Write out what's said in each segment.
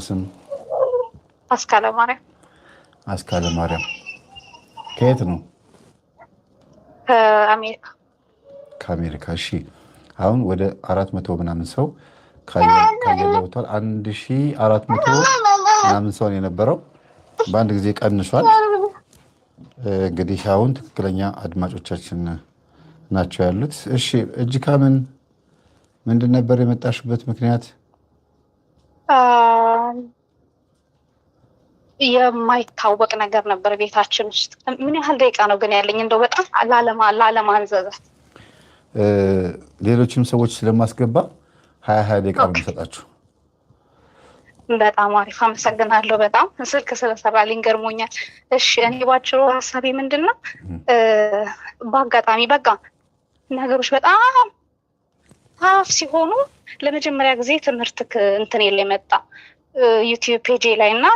ስም አስካለ ማርያም። አስካለ ማርያም ከየት ነው? ከአሜሪካ። ከአሜሪካ። እሺ አሁን ወደ 400 ምናምን ሰው ካየለውታል 1400 ምናምን ሰው ነው የነበረው። በአንድ ጊዜ ቀንሷል። እንግዲህ አሁን ትክክለኛ አድማጮቻችን ናቸው ያሉት። እሺ እጅካ ምንድን ነበር የመጣሽበት ምክንያት? የማይታወቅ ነገር ነበር ቤታችን ውስጥ። ምን ያህል ደቂቃ ነው ግን ያለኝ? እንደው በጣም ላለማንዘዛት ሌሎችም ሰዎች ስለማስገባ 20 ደቂቃ ነው የምሰጣችሁ። በጣም አሪፍ አመሰግናለሁ። በጣም ስልክ ስለሰራልኝ ገርሞኛል። እሺ እኔ ባጭሩ ሀሳቤ ምንድን ነው፣ በአጋጣሚ በቃ ነገሮች በጣም ታፍ ሲሆኑ ለመጀመሪያ ጊዜ ትምህርት እንትን የለ የመጣ ዩቲዩብ ፔጄ ላይ እና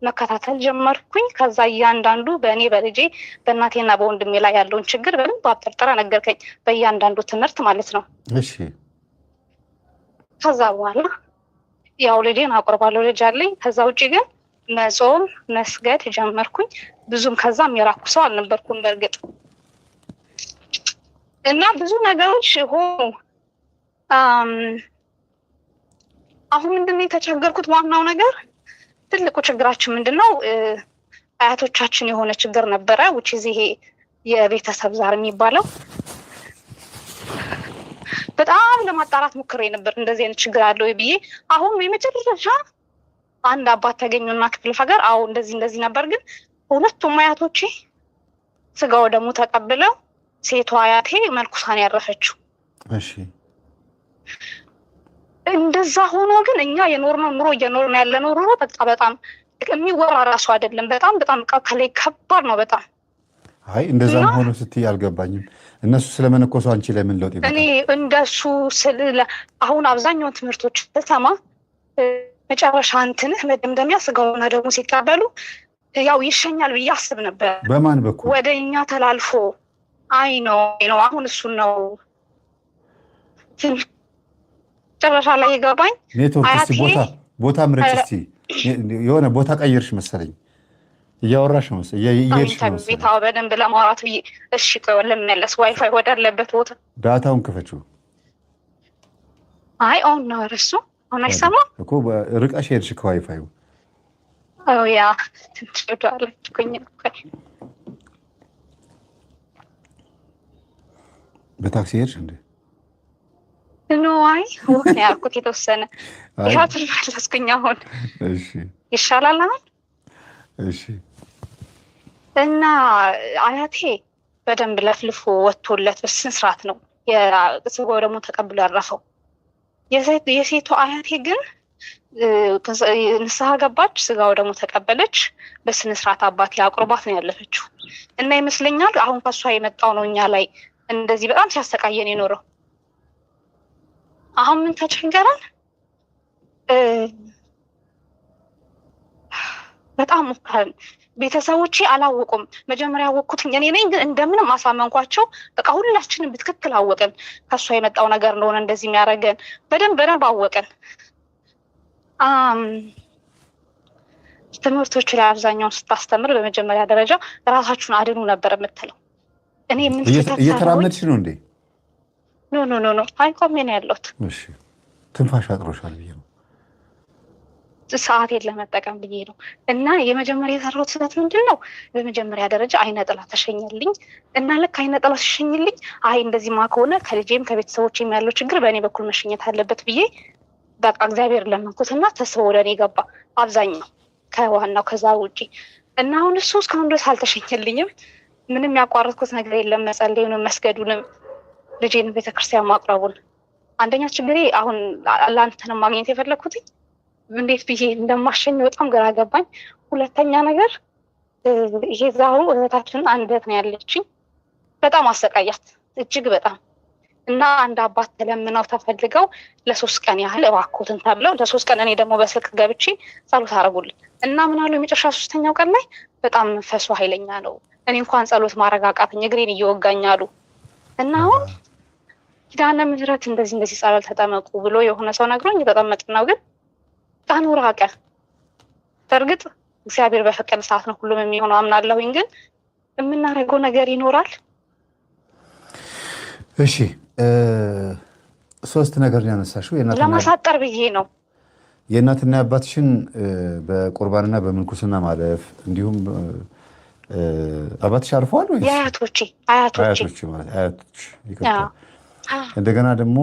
መከታተል ጀመርኩኝ። ከዛ እያንዳንዱ በእኔ በልጄ በእናቴና በወንድሜ ላይ ያለውን ችግር በደንብ አብጠርጥራ ነገርከኝ፣ በእያንዳንዱ ትምህርት ማለት ነው። እሺ ከዛ በኋላ ያው ልጄን አቆርባለሁ፣ ልጅ አለኝ። ከዛ ውጭ ግን መጾም መስገድ ጀመርኩኝ። ብዙም ከዛም የራኩ ሰው አልነበርኩም በእርግጥ እና ብዙ ነገሮች ሆኑ። አሁን ምንድነው የተቸገርኩት? ዋናው ነገር ትልቁ ችግራችን ምንድነው? አያቶቻችን የሆነ ችግር ነበረ ውጭ ይሄ የቤተሰብ ዛር የሚባለው በጣም ለማጣራት ሞክሬ ነበር፣ እንደዚህ አይነት ችግር አለው ብዬ። አሁን የመጨረሻ አንድ አባት ተገኙና ክፍለ ሀገር አዎ እንደዚህ ነበር። ግን ሁለቱም አያቶቼ ስጋው ደግሞ ተቀብለው ሴቷ አያቴ መልኩሳን ያረፈችው። እሺ እንደዛ ሆኖ ግን እኛ የኖርነው ኑሮ እየኖርን ያለነው ኑሮ በጣም የሚወራ ራሱ አይደለም። በጣም ከላይ ከባድ ነው በጣም። አይ እንደዛም ሆኖ ስትይ አልገባኝም። እነሱ ስለመነኮሱ አንቺ ላይ ምን ለውጥ ይመጣል? እኔ እንደሱ አሁን አብዛኛውን ትምህርቶች ተሰማ መጨረሻ እንትንህ መደምደሚያ ስጋውና ደግሞ ሲቀበሉ ያው ይሸኛል ብዬ አስብ ነበር። በማን በኩል ወደ እኛ ተላልፎ አይ ነው አሁን እሱን ነው ጨረሻ ላይ የገባኝ። ኔትወርክ ቦታ ምረጭ እስቲ። የሆነ ቦታ ቀይርሽ መሰለኝ እያወራሽ ነው እየሄድሽ ነው መሰለኝ። ቤታው በደንብ ለማውራት ብዬ እሺ ልመለስ። ዋይፋይ ወዳለበት ቦታ ዳታውን ክፈችው። አይ አሁን ነው እርሱ አሁን አይሰማም እኮ ርቀሽ ሄድሽ ከዋይፋዩ። ያ ትንሽ ወዳለችኩኝ በታክሲ ሄድሽ እንዴ? አይ ወክ ነው ያልኩት የተወሰነ ያትር መለስኩኝ። አሁን እሺ ይሻላል አሁን። እሺ እና አያቴ በደንብ ለፍልፎ ወጥቶለት በስነ ስርዓት ነው የስጋው ደግሞ ተቀብሎ ያረፈው። የሴቱ አያቴ ግን ንስሐ ገባች፣ ስጋው ደግሞ ተቀበለች። በስነ ስርዓት አባቴ አቁርባት ነው ያለፈችው። እና ይመስለኛል አሁን ከሷ የመጣው ነው እኛ ላይ እንደዚህ በጣም ሲያሰቃየን የኖረው። አሁን ምን ተቸገረን? በጣም ሞከርን። ቤተሰቦቼ አላወቁም። መጀመሪያ ያወቅኩትኝ እኔ ነኝ፣ ግን እንደምንም አሳመንኳቸው። በቃ ሁላችንም በትክክል አወቅን ከሷ የመጣው ነገር እንደሆነ እንደዚህ የሚያደርገን በደንብ አወቅን። ትምህርቶች ላይ አብዛኛውን ስታስተምር በመጀመሪያ ደረጃ ራሳችሁን አድኑ ነበር የምትለው። እኔ ምን እየተራመድሽ ነው እንዴ? ኖ አይቆሜ ነው ያለሁት። እሺ ትንፋሽ አጥሮሻል ብዬ ነው፣ ሰዓቴን ለመጠቀም ብዬ ነው። እና የመጀመሪያ የሰራሁት ስህተት ምንድን ነው? በመጀመሪያ ደረጃ አይነ ጥላ ተሸኘልኝ እና ልክ አይነ ጥላ ተሸኝልኝ፣ አይ እንደዚህማ ከሆነ ከልጄም ከቤተሰቦቼም ያለው ችግር በእኔ በኩል መሸኘት አለበት ብዬ በቃ እግዚአብሔር ለመንኩትና ተስቦ ወደ እኔ ገባ አብዛኛው ከዋናው ከዛ ውጪ። እና አሁን እሱ እስካሁን ድረስ አልተሸኘልኝም። ምንም ያቋረጥኩት ነገር የለም፣ መጸለዩንም መስገዱንም ልጄን ቤተክርስቲያን ማቅረቡን። አንደኛ ችግሬ አሁን ለአንተንም ማግኘት የፈለግኩት እንዴት ብዬ እንደማሸኝ በጣም ግራ ገባኝ። ሁለተኛ ነገር ይሄ ዛሩ እህታችን አንድ እህት ነው ያለችኝ፣ በጣም አሰቃያት እጅግ በጣም። እና አንድ አባት ተለምነው ተፈልገው ለ3 ቀን ያህል እባክዎትን ተብለው ለ3 ቀን እኔ ደግሞ በስልክ ገብቼ ጸሎት አደረጉልኝ። እና ምን አሉ የመጨረሻ 3ኛው ቀን ላይ በጣም ፈሱ ኃይለኛ ነው፣ እኔ እንኳን ጸሎት ማረጋጋትኝ እግሬን እየወጋኝ አሉ። እና አሁን ኪዳነ ምህረት እንደዚህ ጸበል ተጠመቁ ብሎ የሆነ ሰው ነግሮኝ የተጠመጥን ነው። ግን ቀኑ ራቀ። በእርግጥ እግዚአብሔር በፈቀደ ሰዓት ነው ሁሉም የሚሆነው አምናለሁኝ። ግን የምናደርገው ነገር ይኖራል። እሺ 3 ነገር ያነሳሽው ለማሳጠር ብዬ ነው። የእናትና የአባትሽን በቁርባንና በምንኩስና ማለፍ እንዲሁም አባትሽ አርፈዋል ወይ? አያቶች ማለት አያቶች ይቀጥላል። እንደገና ደግሞ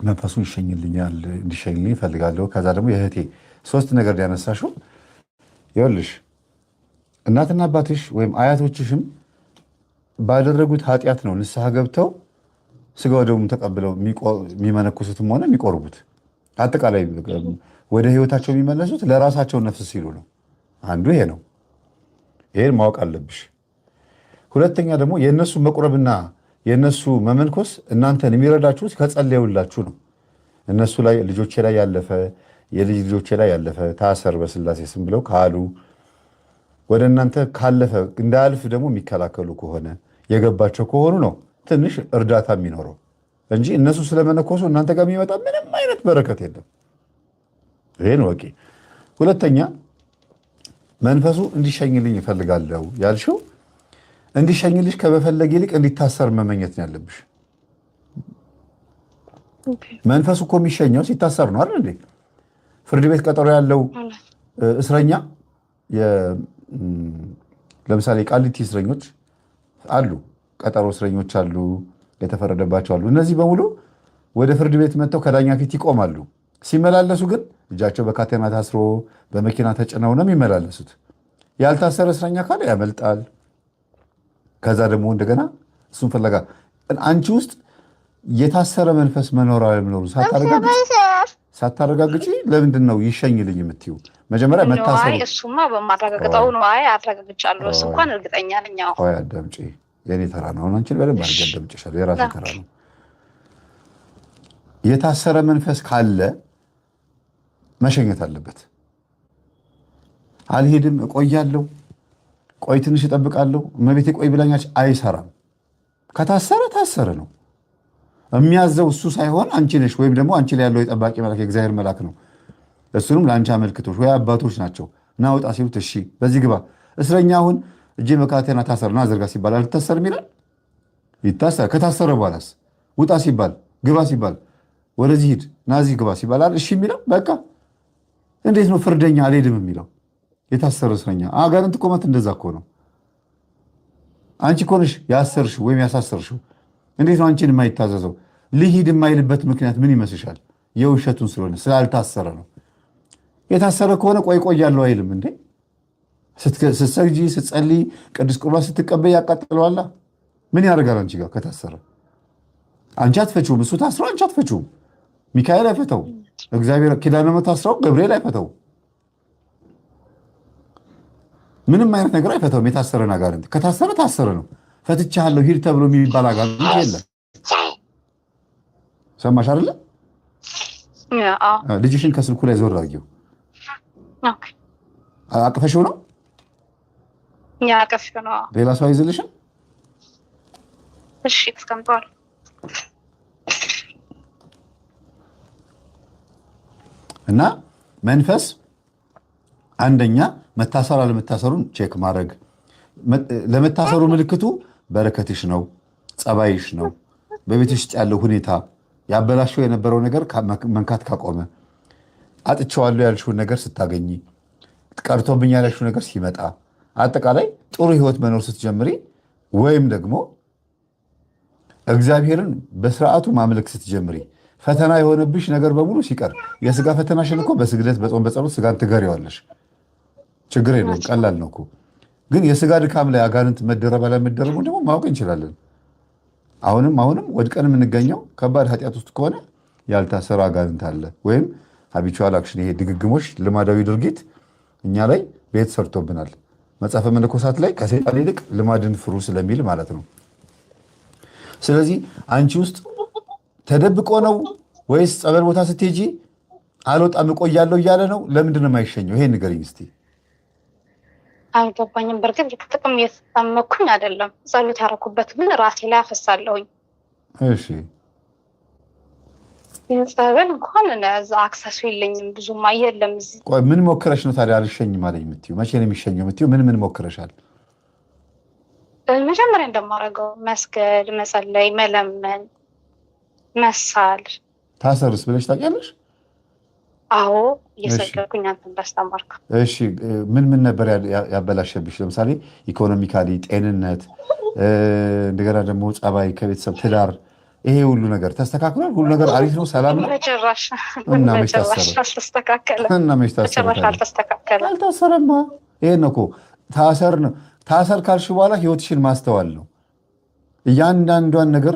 መንፈሱ ይሸኝልኛል እንዲሸኝልኝ እፈልጋለሁ። ከዛ ደግሞ የእህቴ 3 ነገር ያነሳሽው ይኸውልሽ እናትና አባትሽ ወይም አያቶችሽም ባደረጉት ኃጢአት ነው ንስሐ ገብተው ስጋ ወደሙን ተቀብለው የሚመነኩሱትም ሆነ የሚቆርቡት አጠቃላይ ወደ ህይወታቸው የሚመለሱት ለራሳቸው ነፍስ ሲሉ ነው። አንዱ ይሄ ነው። ይሄን ማወቅ አለብሽ። ሁለተኛ ደግሞ የእነሱ መቁረብና የእነሱ መመንኮስ እናንተን የሚረዳችሁት ከጸለዩላችሁ ነው። እነሱ ላይ ልጆቼ ላይ ያለፈ የልጅ ልጆቼ ላይ ያለፈ ታሰር በስላሴ ስም ብለው ካሉ ወደ እናንተ ካለፈ እንዳያልፍ ደግሞ የሚከላከሉ ከሆነ የገባቸው ከሆኑ ነው ትንሽ እርዳታ የሚኖረው እንጂ እነሱ ስለመነኮሱ እናንተ ጋር የሚመጣ ምንም አይነት በረከት የለም። ይሄን ወቂ። ሁለተኛ መንፈሱ እንዲሸኝልኝ እፈልጋለሁ ያልሽው እንዲሸኝልሽ ከመፈለግ ይልቅ እንዲታሰር መመኘት ነው ያለብሽ። መንፈሱ እኮ የሚሸኘው ሲታሰር ነው አይደል እንዴ? ፍርድ ቤት ቀጠሮ ያለው እስረኛ ለምሳሌ ቃሊቲ እስረኞች አሉ፣ ቀጠሮ እስረኞች አሉ፣ የተፈረደባቸው አሉ። እነዚህ በሙሉ ወደ ፍርድ ቤት መጥተው ከዳኛ ፊት ይቆማሉ። ሲመላለሱ ግን እጃቸው በካቴና ታስሮ በመኪና ተጭነው ነው የሚመላለሱት። ያልታሰረ እስረኛ ካለ ያመልጣል። ከዛ ደግሞ እንደገና እሱን ፈለጋ አንቺ ውስጥ የታሰረ መንፈስ መኖር አለመኖሩ ሳታረጋግጪ ለምንድን ነው ይሸኝልኝ የምትይው? መጀመሪያ መታሰሩ እሱማ በማረጋግጠው ነው። አይ አረጋግጫለሁ፣ እሱ እንኳን እርግጠኛ ነኝ። አዎ አዳምጪ፣ የኔ ተራ ነው። አሁን አንቺን በደንብ አድርጌ አዳምጪሻለሁ። የራሴ ተራ ነው። የታሰረ መንፈስ ካለ መሸኘት አለበት። አልሄድም እቆያለሁ፣ ቆይ ትንሽ እጠብቃለሁ፣ እመቤቴ ቆይ ብላኛች አይሰራም። ከታሰረ ታሰረ ነው። የሚያዘው እሱ ሳይሆን አንቺ ነሽ፣ ወይም ደግሞ አንቺ ላይ ያለው የጠባቂ መልአክ የእግዚአብሔር መልአክ ነው። እሱንም ለአንቺ አመልክቶች ወይ አባቶች ናቸው። ና ውጣ ሲሉት እሺ በዚህ ግባ። እስረኛ አሁን እጄ በካቴና ታሰር ና ዘርጋ ሲባል አልታሰርም ይላል? ይታሰር። ከታሰረ በኋላስ ውጣ ሲባል ግባ ሲባል ወደዚህ ሂድ ና እዚህ ግባ ሲባል እሺ የሚለው? በቃ እንዴት ነው ፍርደኛ አልሄድም የሚለው? የታሰረ እስረኛ አጋንንት እኮ ማለት እንደዛ እኮ ነው። አንቺ እኮ ነሽ ያሰርሽው ወይም ያሳሰርሽው። እንዴት ነው አንቺን የማይታዘዘው? ልሂድ የማይልበት ምክንያት ምን ይመስልሻል? የውሸቱን ስለሆነ ስላልታሰረ ነው። የታሰረ ከሆነ ቆይ ቆያለሁ አይልም እንዴ? ስትሰግጂ ስትጸልይ ቅዱስ ቁርባን ስትቀበይ ያቃጥለዋላ። ምን ያደርጋል አንቺ ጋር ከታሰረ? አንቺ አትፈችውም፣ እሱ ታስረው አንቺ አትፈችውም። ሚካኤል አይፈተው፣ እግዚአብሔር ኪዳነ ምሕረት ታስረው ገብርኤል አይፈተው፣ ምንም አይነት ነገር አይፈተውም። የታሰረን አጋንንት ከታሰረ ታሰረ ነው። ፈትቻለሁ ሂድ ተብሎ የሚባል አጋንንት የለም። ሰማሽ አይደለ? ልጅሽን ከስልኩ ላይ ዞር አድርጊው። አቅፈሽው ነው? አቅፈሽው ነው። ሌላ ሰው አይዝልሽም? እሺ ተስቀምጧል። እና መንፈስ አንደኛ መታሰር አለመታሰሩን ቼክ ማድረግ። ለመታሰሩ ምልክቱ በረከትሽ ነው፣ ጸባይሽ ነው። በቤትሽ ውስጥ ያለው ሁኔታ ያበላሸው የነበረው ነገር መንካት ካቆመ፣ አጥቼዋለሁ ያልሽውን ነገር ስታገኝ፣ ቀርቶብኝ ያልሽው ነገር ሲመጣ፣ አጠቃላይ ጥሩ ህይወት መኖር ስትጀምሪ፣ ወይም ደግሞ እግዚአብሔርን በስርዓቱ ማምለክ ስትጀምሪ፣ ፈተና የሆነብሽ ነገር በሙሉ ሲቀር፣ የስጋ ፈተናሽን እኮ በስግደት በጾም በጸሎት ስጋን ትገሪዋለሽ። ችግር የለውም፣ ቀላል ነው እኮ። ግን የስጋ ድካም ላይ አጋንንት መደረብ አለመደረቡ ደግሞ ማወቅ እንችላለን። አሁንም ወድቀን የምንገኘው ከባድ ኃጢአት ውስጥ ከሆነ ያልታሰረ አጋንንት አለ፣ ወይም ሀቢቹዋል አክሽን፣ ይሄ ድግግሞሽ፣ ልማዳዊ ድርጊት እኛ ላይ ቤት ሰርቶብናል። መጽሐፈ መነኮሳት ላይ ከሰይጣን ይልቅ ልማድን ፍሩ ስለሚል ማለት ነው። ስለዚህ አንቺ ውስጥ ተደብቆ ነው ወይስ ጸበል ቦታ ስትሄጂ አልወጣም እቆያለሁ እያለ ነው? ለምንድን ነው የማይሸኘው? ይሄን ንገሪኝ እስኪ። አልገባኝም። በእርግጥ ጥቅም እየተጠመኩኝ አይደለም። ጸሎት ያደረኩበት ግን ራሴ ላይ አፈሳለሁኝ። እሺ የጸበል እንኳን እዛ አክሰሱ የለኝም ብዙም አይደለም እዚህ። ቆይ ምን ሞክረሽ ነው ታዲያ አልሸኝም አለኝ የምትይው? መቼ ነው የሚሸኘው የምትይው? ምን ሞክረሻል? መጀመሪያ እንደማደርገው መስገድ፣ መጸለይ፣ መለመን፣ መሳል። ታሰርስ ብለሽ ታውቂያለሽ? አዎ እየሰገድኩኝ አንተ እንዳስተማርክ። እሺ ምን ነበር ያበላሸብሽ? ለምሳሌ ኢኮኖሚካሊ፣ ጤንነት፣ እንደገና ደግሞ ጸባይ፣ ከቤተሰብ ትዳር፣ ይሄ ሁሉ ነገር ተስተካክሏል? ሁሉ ነገር አሪፍ ነው? ሰላም ነው? በጭራሽ አልታሰረማ። ይሄን ነው እኮ ታሰር ካልሽ በኋላ ህይወትሽን ማስተዋል ነው። እያንዳንዷን ነገር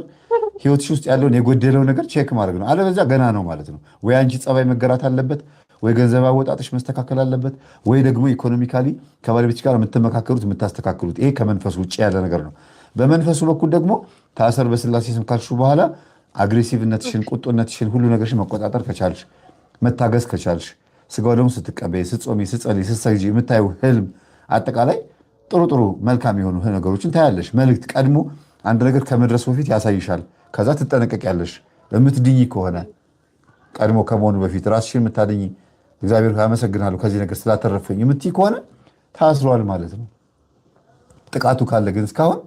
ህይወትሽ ውስጥ ያለውን የጎደለው ነገር ቼክ ማድረግ ነው። አለበለዚያ ገና ነው ማለት ነው። ወይ አንቺ ጸባይ መገራት አለበት፣ ወይ ገንዘብ አወጣጥሽ መስተካከል አለበት፣ ወይ ደግሞ ኢኮኖሚካሊ ከባለቤትሽ ጋር የምትመካከሩት የምታስተካክሉት። ይሄ ከመንፈሱ ውጭ ያለ ነገር ነው። በመንፈሱ በኩል ደግሞ ታሰር በስላሴ ስም ካልሽ በኋላ አግሬሲቭነትሽን፣ ቁጡነትሽን፣ ሁሉ ነገርሽን መቆጣጠር ከቻልሽ፣ መታገዝ ከቻልሽ፣ ስጋው ደግሞ ስትቀበይ፣ ስትጾሚ፣ ስትጸልይ፣ ስትሰግጂ የምታዩ ህልም አጠቃላይ ጥሩ መልካም የሆኑ ነገሮችን ታያለሽ። መልእክት ቀድሞ አንድ ነገር ከመድረሱ በፊት ያሳይሻል። ከዛ ትጠነቀቂያለሽ። የምትድኝ ከሆነ ቀድሞ ከመሆኑ በፊት ራስሽን የምታድኝ እግዚአብሔር አመሰግናለሁ ከዚህ ነገር ስላተረፈኝ የምትይ ከሆነ ታስሯል ማለት ነው። ጥቃቱ ካለ ግን እስካሁን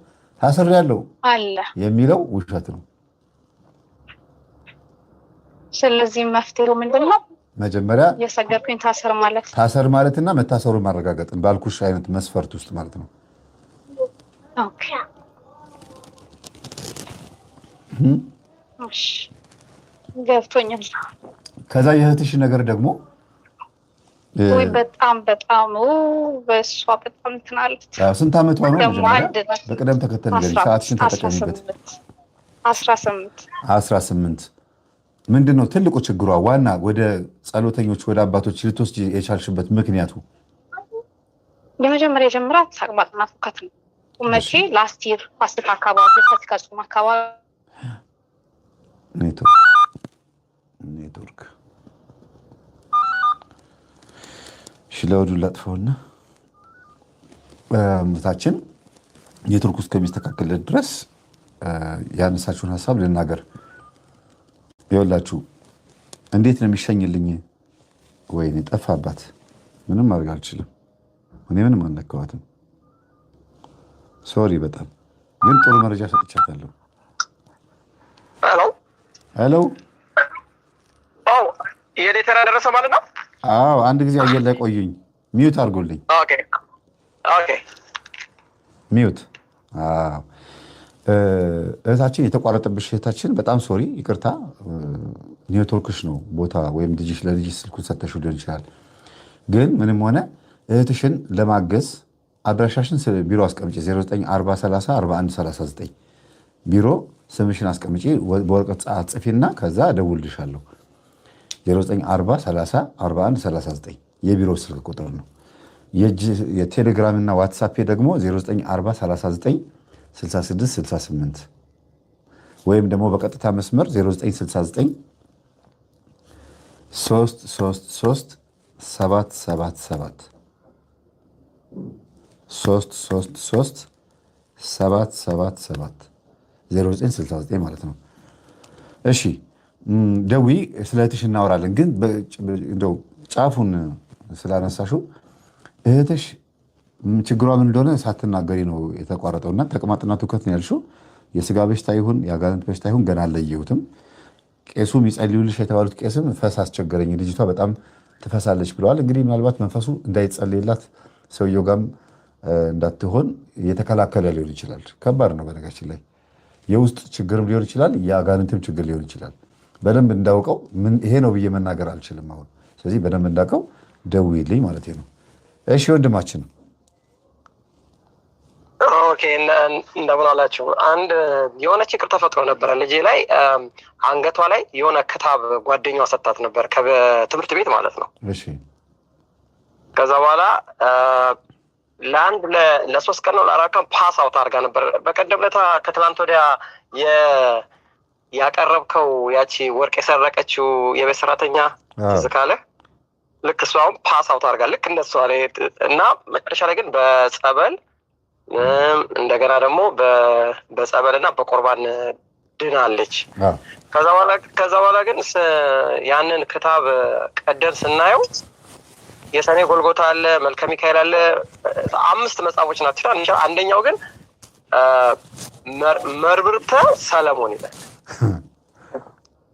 ታስሬያለሁ የሚለው ውሸት ነው። ስለዚህ መፍትሄው ምንድን ነው? መጀመሪያ የሰገድኩኝ ታሰር ማለትና መታሰሩን ማረጋገጥን ባልኩሽ አይነት መስፈርት ውስጥ ማለት ነው። ኦኬ እሺ ገብቶኛል። ከዛ የእህትሽ ነገር ደግሞ ወይ በጣም በእሷ በጣም ትናለች። ስንት ዓመቷ ነው? በቅደም ተከተል ንገሪኝ፣ ሰዓትሽን ተጠቀሚበት። 18 ምንድን ነው ትልቁ ችግሯ? ዋና ወደ ጸሎተኞች ወደ አባቶች ልትወስጂ የቻልሽበት ምክንያቱ? የመጀመሪያ ጀምራት ተቅማጥና ትውከት ነው። መቼ ላስት ይር ፋሲካ አካባቢ ፋሲካ አካባቢ ኔትወርክ ሽለውዱ ላጥፈውና ምታችን ኔትወርክ ውስጥ ከሚስተካከልለት ድረስ ያነሳችሁን ሀሳብ ልናገር። ይኸውላችሁ እንዴት ነው የሚሸኝልኝ? ወይኔ ጠፋባት። ምንም ማድረግ አልችልም። እኔ ምንም አልነካዋትም። ሶሪ በጣም ግን ጥሩ መረጃ ሰጥቻታለሁ። ሄሎ የኔ ተራ ደረሰ ማለት ነው? አዎ አንድ ጊዜ አየር ላይ ቆዩኝ። ሚዩት አድርጎልኝ። ኦኬ ሚዩት። እህታችን የተቋረጠብሽ እህታችን በጣም ሶሪ፣ ይቅርታ። ኔትወርክሽ ነው ቦታ ወይም ለልጅሽ ስልኩን ሰተሽ ሊሆን ይችላል። ግን ምንም ሆነ እህትሽን ለማገዝ አድራሻሽን ቢሮ አስቀምጪ። 0940304139 ቢሮ ስምሽን አስቀምጪ። በወረቀት ጽፊና ከዛ እደውልልሻለሁ። 0940304139 የቢሮ ስልክ ቁጥር ነው። የቴሌግራም እና ዋትሳፕ ደግሞ 0940396668 ወይም ደግሞ በቀጥታ መስመር 0969 333 777 333 777 0969 ማለት ነው። እሺ ደዊ ስለ እህትሽ እናወራለን። ግን እንደው ጫፉን ስላነሳሽው እህትሽ ችግሯ ምን እንደሆነ ሳትናገሪ ነው የተቋረጠውና ተቅማጥና ትውከት ነው ያልሽው። የስጋ በሽታ ይሁን የአጋንንት በሽታ ይሁን ገና አልለየሁትም። ቄሱ የሚጸልዩልሽ የተባሉት ቄስም ፈስ አስቸገረኝ፣ ልጅቷ በጣም ትፈሳለች ብለዋል። እንግዲህ ምናልባት መንፈሱ እንዳይጸልይላት ሰውየው ጋርም እንዳትሆን እየተከላከለ ሊሆን ይችላል። ከባድ ነው በነገራችን ላይ የውስጥ ችግርም ሊሆን ይችላል፣ የአጋንንትም ችግር ሊሆን ይችላል። በደንብ እንዳውቀው ይሄ ነው ብዬ መናገር አልችልም አሁን። ስለዚህ በደንብ እንዳውቀው ደውዪልኝ ማለት ነው። እሺ ወንድማችን። ኦኬ እንደምን አላችሁ? አንድ የሆነ ችግር ተፈጥሮ ነበረ ልጄ ላይ። አንገቷ ላይ የሆነ ክታብ ጓደኛዋ ሰጣት ነበር ከትምህርት ቤት ማለት ነው። እሺ ከዛ በኋላ ለሶስት ቀን ነው ለአራት ቀን ፓስ አውት አድርጋ ነበር። በቀደም ለታ ከትላንት ወዲያ ያቀረብከው ያቺ ወርቅ የሰረቀችው የቤት ሰራተኛ ትዝ ካለ ልክ እሷ አሁን ፓስ አውት አድርጋ ልክ እንደሷ ላይ እና መጨረሻ ላይ ግን በጸበል እንደገና ደግሞ በጸበል እና በቁርባን ድናለች። ከዛ በኋላ ግን ያንን ክታብ ቀደን ስናየው የሰኔ ጎልጎታ አለ፣ መልከ ሚካኤል አለ፣ 5 መጽሐፎች ናቸው። አንደኛው ግን መርብርተ ሰለሞን ይላል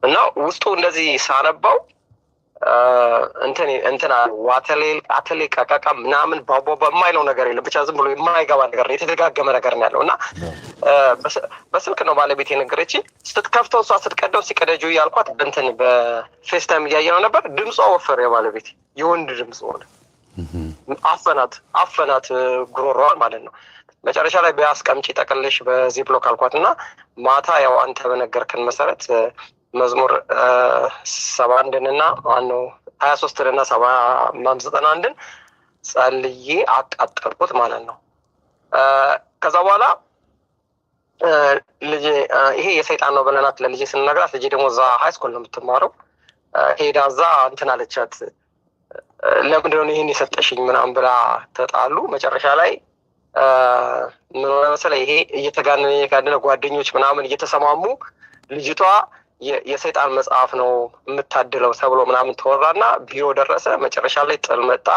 እና ውስጡ እንደዚህ ሳነባው እንትና ዋተሌ ቀቀቃ ምናምን ባቦባ የማይለው ነገር የለም። ብቻ ዝም ብሎ የማይገባ ነገር የተደጋገመ ነገር ነው ያለው እና በስልክ ነው ባለቤት የነገረችኝ። ስትከፍተው እሷ ስትቀደው ሲቀደጁ እያልኳት እንትን በፌስታይም እያየነው ነበር። ድምጿ ወፈረ፣ የባለቤት የወንድ ድምፅ ሆነ። አፈናት ጉሮሮዋን ማለት ነው። መጨረሻ ላይ በአስቀምጪ ጠቅልሽ በዚህ ብሎክ አልኳት እና ማታ ያው አንተ በነገርከን መሰረት መዝሙር 71 እና ማነው 23 እና 91 ጸልዬ አቃጠልኩት ማለት ነው። ከዛ በኋላ ልጄ ይሄ የሰይጣን ነው ብለናት ለልጄ ስንነግራት፣ ልጄ ደግሞ እዛ ሃይስኩል ነው የምትማረው። ሄዳ እዛ እንትን አለቻት፣ ለምንድን ነው ይህን የሰጠሽኝ ምናምን ብላ ተጣሉ። መጨረሻ ላይ ምን ሆነ መሰለህ፣ ይሄ እየተጋነነ ጓደኞች ምናምን እየተሰማሙ ልጅቷ የሰይጣን መጽሐፍ ነው የምታድለው ተብሎ ምናምን ተወራና ቢሮ ደረሰ። መጨረሻ ላይ ጥል መጣ።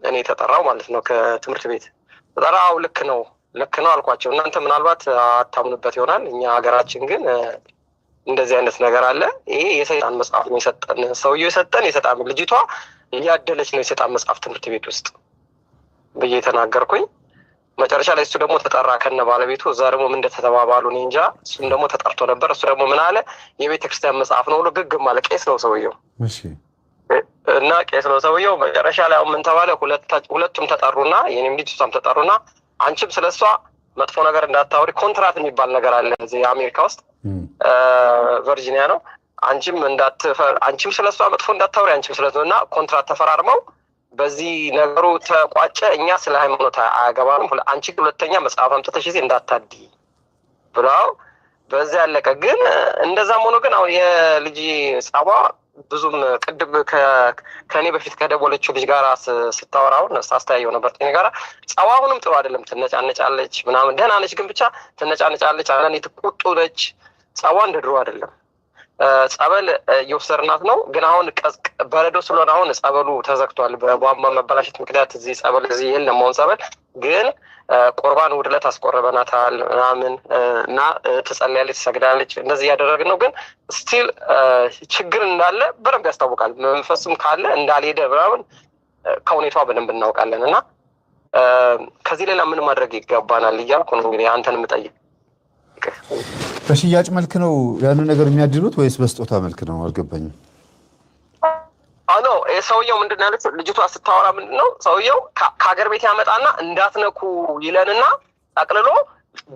እኔ ተጠራው ማለት ነው ከትምህርት ቤት ተጠራው። ልክ ነው አልኳቸው። እናንተ ምናልባት አታምኑበት ይሆናል፣ እኛ ሀገራችን ግን እንደዚህ አይነት ነገር አለ። ይሄ የሰይጣን መጽሐፍ ነው የሰጠን ሰውዬው የሰጠን የሰይጣን ልጅቷ እያደለች ነው የሰይጣን መጽሐፍ ትምህርት ቤት ውስጥ ብዬ ተናገርኩኝ። መጨረሻ ላይ እሱ ደግሞ ተጠራ ከነ ባለቤቱ። እዛ ደግሞ ምን እንደተባባሉ እኔ እንጃ። እሱም ደግሞ ተጠርቶ ነበር። እሱ ደግሞ ምን አለ፣ የቤተ ክርስቲያን መጽሐፍ ነው ብሎ ግግም አለ። ቄስ ነው ሰውየው እና ቄስ ነው ሰውየው። መጨረሻ ላይ አሁን ምን ተባለ፣ ሁለቱም ተጠሩና የኔም ልጅ እሷም ተጠሩና አንቺም ስለሷ መጥፎ ነገር እንዳታወሪ፣ ኮንትራት የሚባል ነገር አለ እዚህ አሜሪካ ውስጥ ቨርጂኒያ ነው። አንቺም ስለሷ መጥፎ እንዳታወሪ፣ አንቺም ስለሷ እና ኮንትራት ተፈራርመው በዚህ ነገሩ ተቋጨ። እኛ ስለ ሃይማኖት አያገባንም፣ አንቺ ሁለተኛ መጽሐፍ አምጥተሽ እዚህ እንዳታድይ ብለው በዚህ ያለቀ። ግን እንደዛም ሆኖ ግን አሁን የልጅ ጸባ ብዙም ቅድም ከኔ በፊት ከደወለችው ልጅ ጋር ስታወራውን ሳስተያየው ነበር። ጤና ጋር ጸባ አሁንም ጥሩ አይደለም። ትነጫነጫለች ምናምን፣ ደህና ነች ግን ብቻ ትነጫነጫለች። አንዳንዴ ትቆጡለች። ጸባ እንደ ድሮ አይደለም። ጸበል እየወሰድናት ነው። ግን አሁን በረዶ ስለሆነ አሁን ጸበሉ ተዘግቷል በቧንቧ መበላሸት ምክንያት። እዚህ ጸበል እዚህ የለም አሁን ጸበል። ግን ቁርባን እሑድ ዕለት አስቆርበናታል ምናምን እና ትጸልያለች፣ ትሰግዳለች። እንደዚህ እያደረግን ነው። ግን ስቲል ችግር እንዳለ በደንብ ያስታውቃል። መንፈሱም ካለ እንዳልሄደ ምናምን ከሁኔታዋ በደንብ እናውቃለን። እና ከዚህ ሌላ ምን ማድረግ ይገባናል እያልኩ ነው እንግዲህ አንተን የምጠይቅ። በሽያጭ መልክ ነው ያንን ነገር የሚያድሉት ወይስ በስጦታ መልክ ነው? አልገባኝም። አኖ ሰውየው ምንድን ነው ያለችው ልጅቷ ስታወራ፣ ምንድን ነው ሰውየው ከሀገር ቤት ያመጣና እንዳትነኩ ይለንና ጠቅልሎ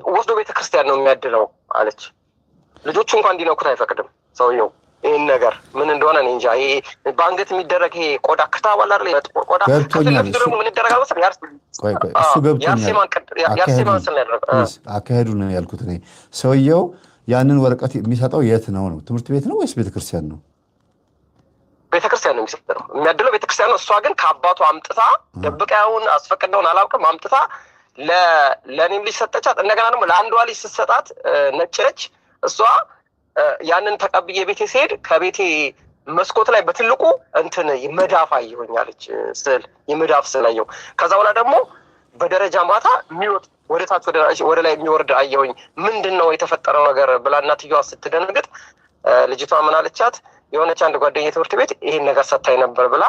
ወስዶ ቤተክርስቲያን ነው የሚያድለው አለች። ልጆቹ እንኳን እንዲነኩት አይፈቅድም ሰውየው። ይህን ነገር ምን እንደሆነ እኔ እንጃ። ይሄ በአንገት የሚደረግ ይሄ ቆዳ ክታብ አለ አይደል? ቆዳ ገብቶኛል። ደግሞ ምን ይደረጋል መሰለኝ? እሱ ገብቶኛል። አካሄዱ ነው ያልኩት እኔ። ሰውየው ያንን ወረቀት የሚሰጠው የት ነው? ትምህርት ቤት ነው ወይስ ቤተክርስቲያን ነው? ቤተክርስቲያን ነው የሚሰጠው፣ የሚያድለው ቤተክርስቲያን ነው። እሷ ግን ከአባቱ አምጥታ ደብቃውን አስፈቅደውን አላውቅም፣ አምጥታ ለእኔም ልጅ ሰጠቻት። እንደገና ደግሞ ለአንዷ ልጅ ስትሰጣት ነጭ ነች እሷ። ያንን ተቀብዬ ቤቴ ሲሄድ ከቤቴ መስኮት ላይ በትልቁ እንትን መዳፍ አየሁኛለች፣ ስዕል የመዳፍ ስዕል አየሁ። ከዛ በኋላ ደግሞ በደረጃ ማታ የሚወጥ ወደ ታች ወደ ላይ የሚወርድ አየሁኝ። ምንድን ነው የተፈጠረው ነገር ብላ እናትየዋ ስትደነግጥ ልጅቷ ምን አለቻት፣ የሆነች አንድ ጓደኛ ትምህርት ቤት ይሄን ነገር ሰታኝ ነበር ብላ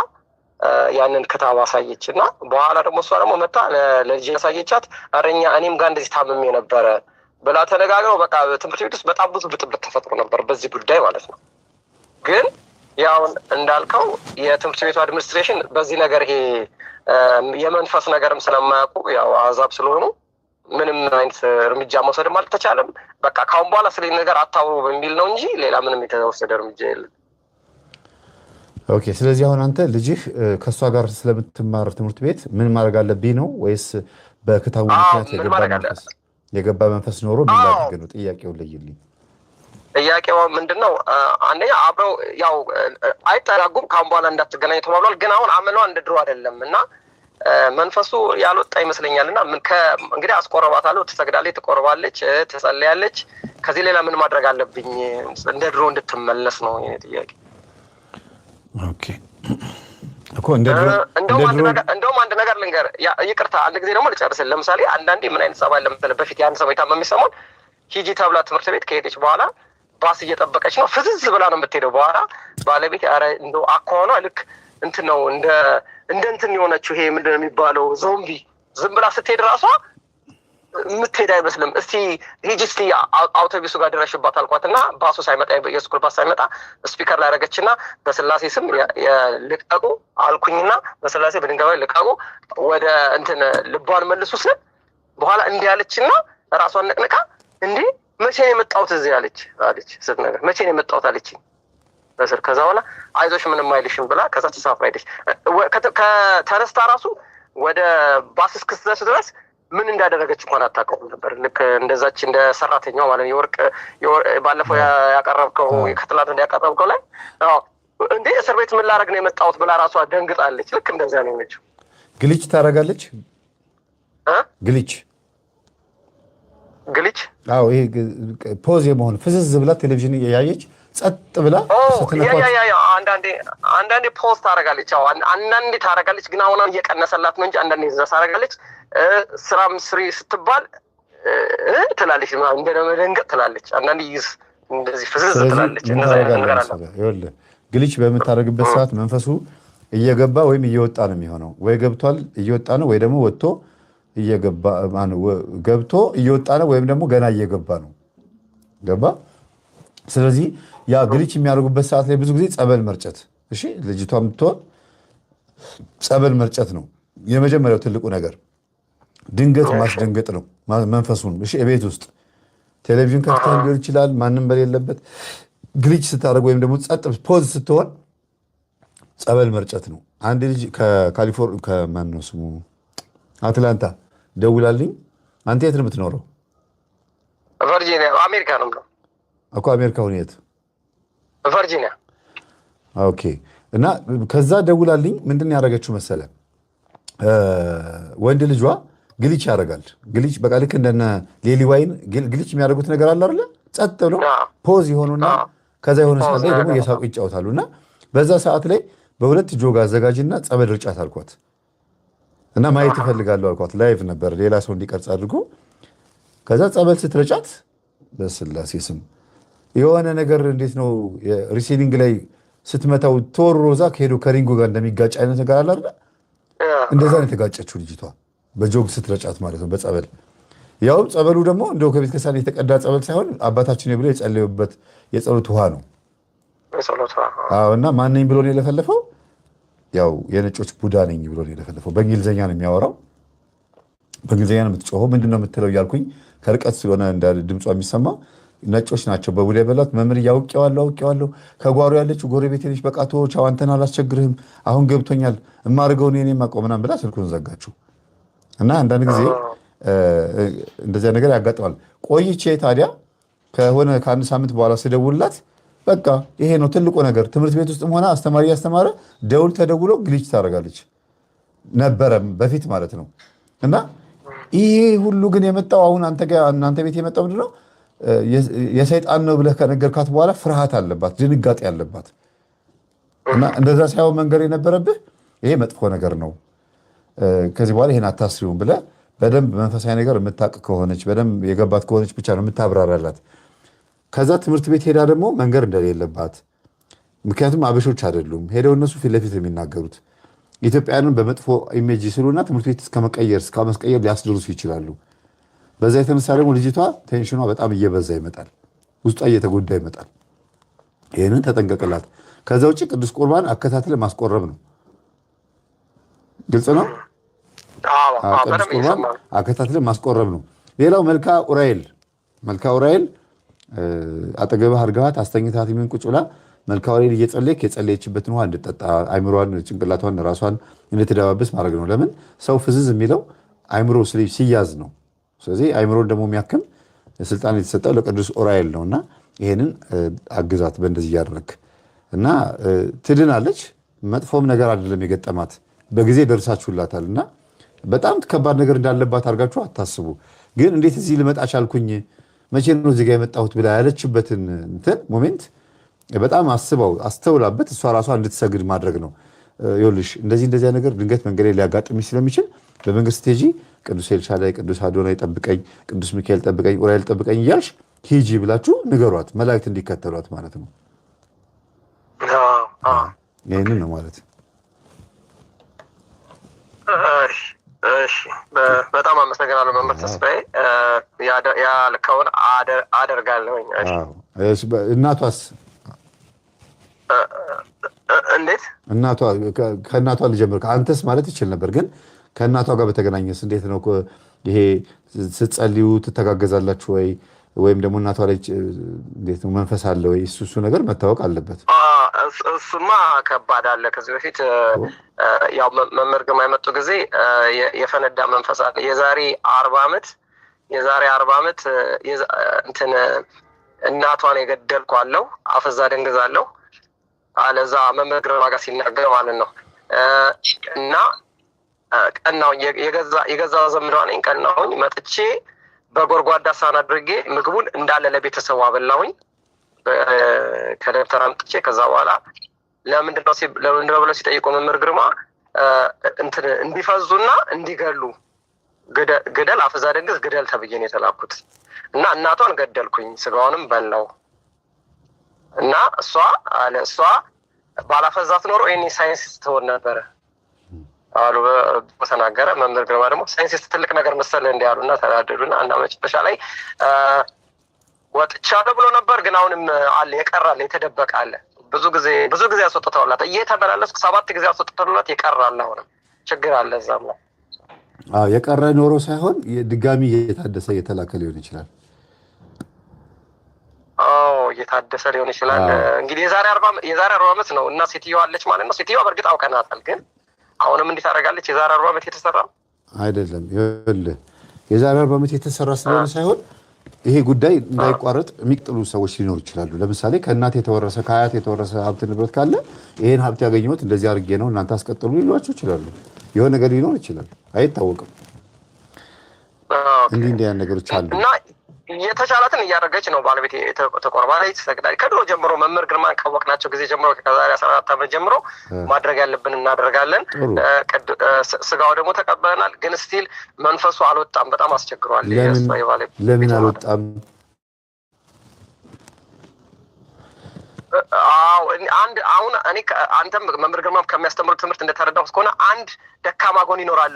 ያንን ክታብ አሳየች። እና በኋላ ደግሞ እሷ ደግሞ መታ ለልጅ ያሳየቻት፣ አረኛ እኔም ጋር እንደዚህ ታምሜ ነበረ ብላ ተነጋግረው በቃ ትምህርት ቤት ውስጥ በጣም ብዙ ብጥብጥ ተፈጥሮ ነበር በዚህ ጉዳይ ማለት ነው። ግን ያው እንዳልከው የትምህርት ቤቱ አድሚኒስትሬሽን በዚህ ነገር ይሄ የመንፈስ ነገርም ስለማያውቁ ያው አዛብ ስለሆኑ ምንም አይነት እርምጃ መውሰድም አልተቻለም። በቃ ካሁን በኋላ ስለ ነገር አታውሩ በሚል ነው እንጂ ሌላ ምንም የተወሰደ እርምጃ የለም። ኦኬ። ስለዚህ አሁን አንተ ልጅህ ከእሷ ጋር ስለምትማር ትምህርት ቤት ምን ማድረግ አለብኝ ነው ወይስ በክታቡ ምክንያት የገባ መንፈስ ኖሮ ምን ላድርግ ነው? ጥያቄውን ለይልኝ። ጥያቄው ምንድን ነው? አንደኛ አብረው ያው አይጠጋጉም፣ ካሁን በኋላ እንዳትገናኙ ተባብሏል። ግን አሁን አመሏ እንደ ድሮ አይደለም እና መንፈሱ ያልወጣ ይመስለኛል። እና እንግዲህ አስቆረባታለሁ፣ ትሰግዳለች፣ ትቆርባለች፣ ትጸልያለች። ከዚህ ሌላ ምን ማድረግ አለብኝ እንደ ድሮ እንድትመለስ ነው የኔ ጥያቄ። ኦኬ እኮ እንደውም አንድ ነገር ልንገር፣ ይቅርታ አንድ ጊዜ ደግሞ ልጨርስልህ። ለምሳሌ አንዳንዴ ምን አይነት ጸባይ ለምትል በፊት ያን ሰው የታመመ ሰሞን ሂጂ ተብላ ትምህርት ቤት ከሄደች በኋላ ባስ እየጠበቀች ነው፣ ፍዝዝ ብላ ነው የምትሄደው። በኋላ ባለቤት ኧረ እንደው አኳኋኗ ልክ እንትን ነው እንደ እንትን የሆነችው ይሄ ምንድን ነው የሚባለው ዞምቢ፣ ዝም ብላ ስትሄድ ራሷ የምትሄድ አይመስልም። እስቲ ሂጂ እስቲ አውቶቡሱ ጋር ድረሽባት አልኳት እና ባሱ ሳይመጣ የስኩል ባስ ሳይመጣ ስፒከር ላይ አደረገችና በስላሴ ስም ልቀቁ አልኩኝና በስላሴ በድንጋይ ልቀቁ ወደ እንትን ልቧን መልሱ ስል በኋላ እንዲህ አለችና ራሷን ነቅንቃ እንዴ መቼ ነው የመጣሁት እዚህ አለች ስትነግር መቼ ነው የመጣሁት አለችኝ በስር። ከዛ በኋላ አይዞሽ ምንም አይልሽም ብላ ከዛ ተሳፍራ ሄደች። ከተነስታ ራሱ ወደ ባስ እስክትደርስ ድረስ ምን እንዳደረገች እንኳን አታውቀውም ነበር። ልክ እንደዛች እንደ ሰራተኛው ማለት ነው። የወርቅ ባለፈው ያቀረብከው ከትላንት ያቀረብከው ላይ እንዴ እስር ቤት ምን ላደርግ ነው የመጣሁት ብላ ራሷ ደንግጣለች። ልክ እንደዛ ነው የሆነችው። ግሊች ታደርጋለች። ግሊች አዎ፣ ይሄ ፖዝ የመሆን ፍዝዝ ብላ ቴሌቪዥን እያየች ጸጥ ብላ አንዳንዴ ፖዝ ታደርጋለች። አዎ አንዳንዴ ታደርጋለች፣ ግን አሁን እየቀነሰላት ነው እንጂ አንዳንዴ እዛ ታደርጋለች። ስራም ስሪ ስትባል ትላለች፣ እንደ መደንገጥ ትላለች። አንዳንዴ እንደዚህ ፍዝዝ ትላለች። ይኸውልህ ግሊች በምታደርግበት ሰዓት መንፈሱ እየገባ ወይም እየወጣ ነው የሚሆነው። ወይ ገብቷል እየወጣ ነው፣ ወይ ደግሞ ወጥቶ ገብቶ እየወጣ ነው፣ ወይም ደግሞ ገና እየገባ ነው። ገባ። ስለዚህ ያ ግሊች የሚያደርጉበት ሰዓት ላይ ብዙ ጊዜ ጸበል መርጨት፣ እሺ ልጅቷ የምትሆን ጸበል መርጨት ነው የመጀመሪያው ትልቁ ነገር። ድንገት ማስደንገጥ ነው መንፈሱን። እሺ ቤት ውስጥ ቴሌቪዥን ከፍተህ ሊሆን ይችላል፣ ማንም በሌለበት ግሊች ስታደርግ ወይም ደግሞ ጸጥ ፖዝ ስትሆን ጸበል መርጨት ነው። አንድ ልጅ ከካሊፎርኒያ ከማን ነው ስሙ አትላንታ ደውላልኝ። አንተ የት ነው የምትኖረው? ቨርጂኒያ አሜሪካ ነው እኮ። አሜሪካ ሁኔት ቨርጂኒያ። ኦኬ። እና ከዛ ደውላልኝ ምንድን ያደረገችው መሰለ ወንድ ልጇ ግሊች ያደርጋል። ግሊች በቃ ልክ እንደነ ሌሊ ዋይን ግሊች የሚያደርጉት ነገር አለ አይደለ? ጸጥ ብሎ ፖዝ የሆኑና ከዛ የሆነ ሰዓት ላይ ደግሞ እየሳቁ ይጫወታሉ። እና በዛ ሰዓት ላይ በሁለት ጆግ አዘጋጅና ጸበል ርጫት አልኳት እና ማየት እፈልጋለሁ አልኳት። ላይቭ ነበር ሌላ ሰው እንዲቀርጽ አድርጎ። ከዛ ጸበል ስትረጫት በስላሴ ስም የሆነ ነገር እንዴት ነው ሪሲሊንግ ላይ ስትመታው ቶሮዛ ከሄዶ ከሪንጎ ጋር እንደሚጋጭ አይነት ነገር አለ አይደል? እንደዛ ነው የተጋጨችው ልጅቷ በጆግ ስትረጫት ማለት ነው በጸበል። ያው ጸበሉ ደግሞ እንደው ከቤተ ክርስቲያን የተቀዳ ጸበል ሳይሆን አባታችን ብለው የጸለዩበት የጸሎት ውሃ ነው። አዎ። እና ማንኝ ብሎ ነው የለፈለፈው? ያው የነጮች ቡዳ ነኝ ብሎ ነው የለፈለፈው። በእንግሊዝኛ ነው የሚያወራው፣ በእንግሊዝኛ ነው የምትጮኸው። ምንድነው የምትለው እያልኩኝ ከርቀት ስለሆነ ድምጿ የሚሰማው ነጮች ናቸው በቡዳ የበላት። መምህር አውቄዋለሁ፣ ከጓሮ ያለችው ጎረቤቴ ነች፣ በቃ ተወው፣ ቻው፣ አንተን አላስቸግርህም፣ አሁን ገብቶኛል፣ የማደርገውን እኔ የማውቀው ምናምን ብላ ስልኩን ዘጋችሁ። እና አንዳንድ ጊዜ እንደዚያ ነገር ያጋጥማል። ቆይቼ ታዲያ ከሆነ ከአንድ ሳምንት በኋላ ስደውልላት በቃ ይሄ ነው ትልቁ ነገር። ትምህርት ቤት ውስጥም ሆነ አስተማሪ ያስተማረ ደውል ተደውሎ ግሊች ታደርጋለች ነበረም በፊት ማለት ነው። እና ይሄ ሁሉ ግን የመጣው አሁን እናንተ ቤት የመጣው ምንድን ነው? የሰይጣን ነው ብለህ ከነገርካት በኋላ ፍርሃት አለባት፣ ድንጋጤ አለባት። እና እንደዛ ሳይሆን መንገር የነበረብህ ይሄ መጥፎ ነገር ነው፣ ከዚህ በኋላ ይሄን አታስሪውም ብለህ በደንብ መንፈሳዊ ነገር የምታውቅ ከሆነች በደንብ የገባት ከሆነች ብቻ ነው የምታብራራላት። ከዛ ትምህርት ቤት ሄዳ ደግሞ መንገር እንደሌለባት፣ ምክንያቱም አበሾች አይደሉም ሄደው እነሱ ፊት ለፊት የሚናገሩት ኢትዮጵያውያንን በመጥፎ ኢሜጅ ይስሉና ትምህርት ቤት እስከ መስቀየር ሊያስደርሱ ይችላሉ። በዛ የተነሳ ደግሞ ልጅቷ ቴንሽኗ በጣም እየበዛ ይመጣል፣ ውስጧ እየተጎዳ ይመጣል። ይህንን ተጠንቀቅላት። ከዛ ውጭ ቅዱስ ቁርባን አከታትለ ማስቆረብ ነው። ግልጽ ነው። ቅዱስ ቁርባን አከታትለ ማስቆረብ ነው። ሌላው መልካ ኡራኤል አጠገብህ አድርገሃት አስተኝታት የሚሆን ቁጭ ብላ መልካ ኡራኤል እየጸለይክ የጸለየችበትን ውሃ እንድጠጣ አይምሯን፣ ጭንቅላቷን፣ ራሷን እንድትደባብስ ማድረግ ነው። ለምን ሰው ፍዝዝ የሚለው አይምሮ ሲያዝ ነው። ስለዚህ አይምሮን ደግሞ የሚያክም ስልጣን የተሰጠው ለቅዱስ ኡራኤል ነው። እና ይሄንን አግዛት በእንደዚህ እያደረግ እና ትድናለች። መጥፎም ነገር አይደለም የገጠማት፣ በጊዜ ደርሳችሁላታል። እና በጣም ከባድ ነገር እንዳለባት አድርጋችሁ አታስቡ። ግን እንዴት እዚህ ልመጣ ቻልኩኝ መቼ ነው እዚህ ጋር የመጣሁት ብላ ያለችበትን እንትን ሞሜንት በጣም አስተውላበት እሷ ራሷ እንድትሰግድ ማድረግ ነው። ይኸውልሽ እንደዚህ ነገር ድንገት መንገድ ላይ ሊያጋጥምሽ ስለሚችል በመንገድ ስትሄጂ ቅዱስ ኤልሻዳይ፣ ቅዱስ አዶናይ ጠብቀኝ፣ ቅዱስ ሚካኤል ጠብቀኝ፣ ኡራኤል ጠብቀኝ እያልሽ ሂጂ ብላችሁ ንገሯት፣ መላእክት እንዲከተሏት ማለት ነው። ይህንን ነው ማለት። እሺ በጣም አመሰግናለሁ መምህር ተስፋዬ። ያልከውን አደርጋለሁኝ። እናቷስ እንዴት? ከእናቷ ልጀምር። አንተስ ማለት ይችል ነበር፣ ግን ከእናቷ ጋር በተገናኘስ እንዴት ነው? ይሄ ስትጸልዩ ትተጋገዛላችሁ ወይ? ወይም ደግሞ እናቷ ላይ እንዴት ነው መንፈስ አለ ወይ? እሱ ነገር መታወቅ አለበት። እሱማ ከባድ አለ። ከዚህ በፊት ያው መምህር ግርማ የመጡ ጊዜ የፈነዳ መንፈስ አለ። የዛሬ 40 ዓመት እንትን እናቷን የገደልኳለሁ አፈዛ ደንግዛለሁ አለዛ መምህር ግርማ ጋር ሲናገር ማለት ነው። እና ቀናሁኝ፣ የገዛ ዘምዷ ነኝ። ቀናሁኝ፣ መጥቼ በጎርጓዳ ሳህን አድርጌ ምግቡን እንዳለ ለቤተሰቡ አበላሁኝ ከደብተር አምጥቼ። ከዛ በኋላ ለምንድነው ብለው ሲጠይቁ መምህር ግርማ እንትን እንዲፈዙና እንዲገሉ ግደል አፈዛ ደንግዝ ግደል ተብዬ ነው የተላኩት። እና እናቷን ገደልኩኝ፣ ስጋውንም በላው። እና እሷ ባላፈዛት ኖሮ ይሄኔ ሳይንስ ትሆን ነበረ አሉ ተናገረ። መምህር ግርማ ደግሞ ሳይንስ ትልቅ ነገር መሰለህ እንዲህ አሉና ተናደዱና እና መጨረሻ ላይ ወጥቻለሁ ብሎ ነበር። ግን አሁንም አለ የቀራለ የተደበቀ አለ። ብዙ ጊዜ አስወጥተውላት እየተመላለስኩ 7 ጊዜ አስወጥተውላት የቀራለ። አሁንም ችግር አለ እዛም ነው። የቀረ ኖሮ ሳይሆን ድጋሚ እየታደሰ እየተላከ ሊሆን ይችላል። እየታደሰ ሊሆን ይችላል። እንግዲህ የዛሬ 40 ዓመት ነው እና ሴትዮዋ አለች ማለት ነው። ሴትዮዋ በእርግጥ አውቀናታል፣ ግን አሁንም እንዴት ታደርጋለች? የዛሬ 40 ዓመት የተሰራ አይደለም። ይኸውልህ የዛሬ 40 ዓመት የተሰራ ስለሆነ ሳይሆን ይሄ ጉዳይ እንዳይቋረጥ የሚጥሉ ሰዎች ሊኖሩ ይችላሉ። ለምሳሌ ከእናት የተወረሰ ከአያት የተወረሰ ሀብት ንብረት ካለ ይሄን ሀብት ያገኘሁት እንደዚህ አድርጌ ነው እናንተ አስቀጥሉ ሊሏቸው ይችላሉ። የሆነ ነገር ሊኖር ይችላል፣ አይታወቅም። እንዲህ ያን ነገሮች አሉ እና የተቻላትን እያደረገች ነው። ባለቤት ተቆርባለች፣ ትሰግዳለች። ከድሮ ጀምሮ መምህር ግርማን ካወቅናቸው ጊዜ ጀምሮ ከዛሬ 14 ዓመት ጀምሮ ማድረግ ያለብን እናደርጋለን። ስጋው ደግሞ ተቀበለናል። ግን ስቲል መንፈሱ አልወጣም። በጣም አስቸግሯል። ለምን አልወጣም? አሁን እኔ አንተም መምህር ግርማ ከሚያስተምሩት ትምህርት እንደተረዳሁት ከሆነ አንድ ደካማ ጎን ይኖራል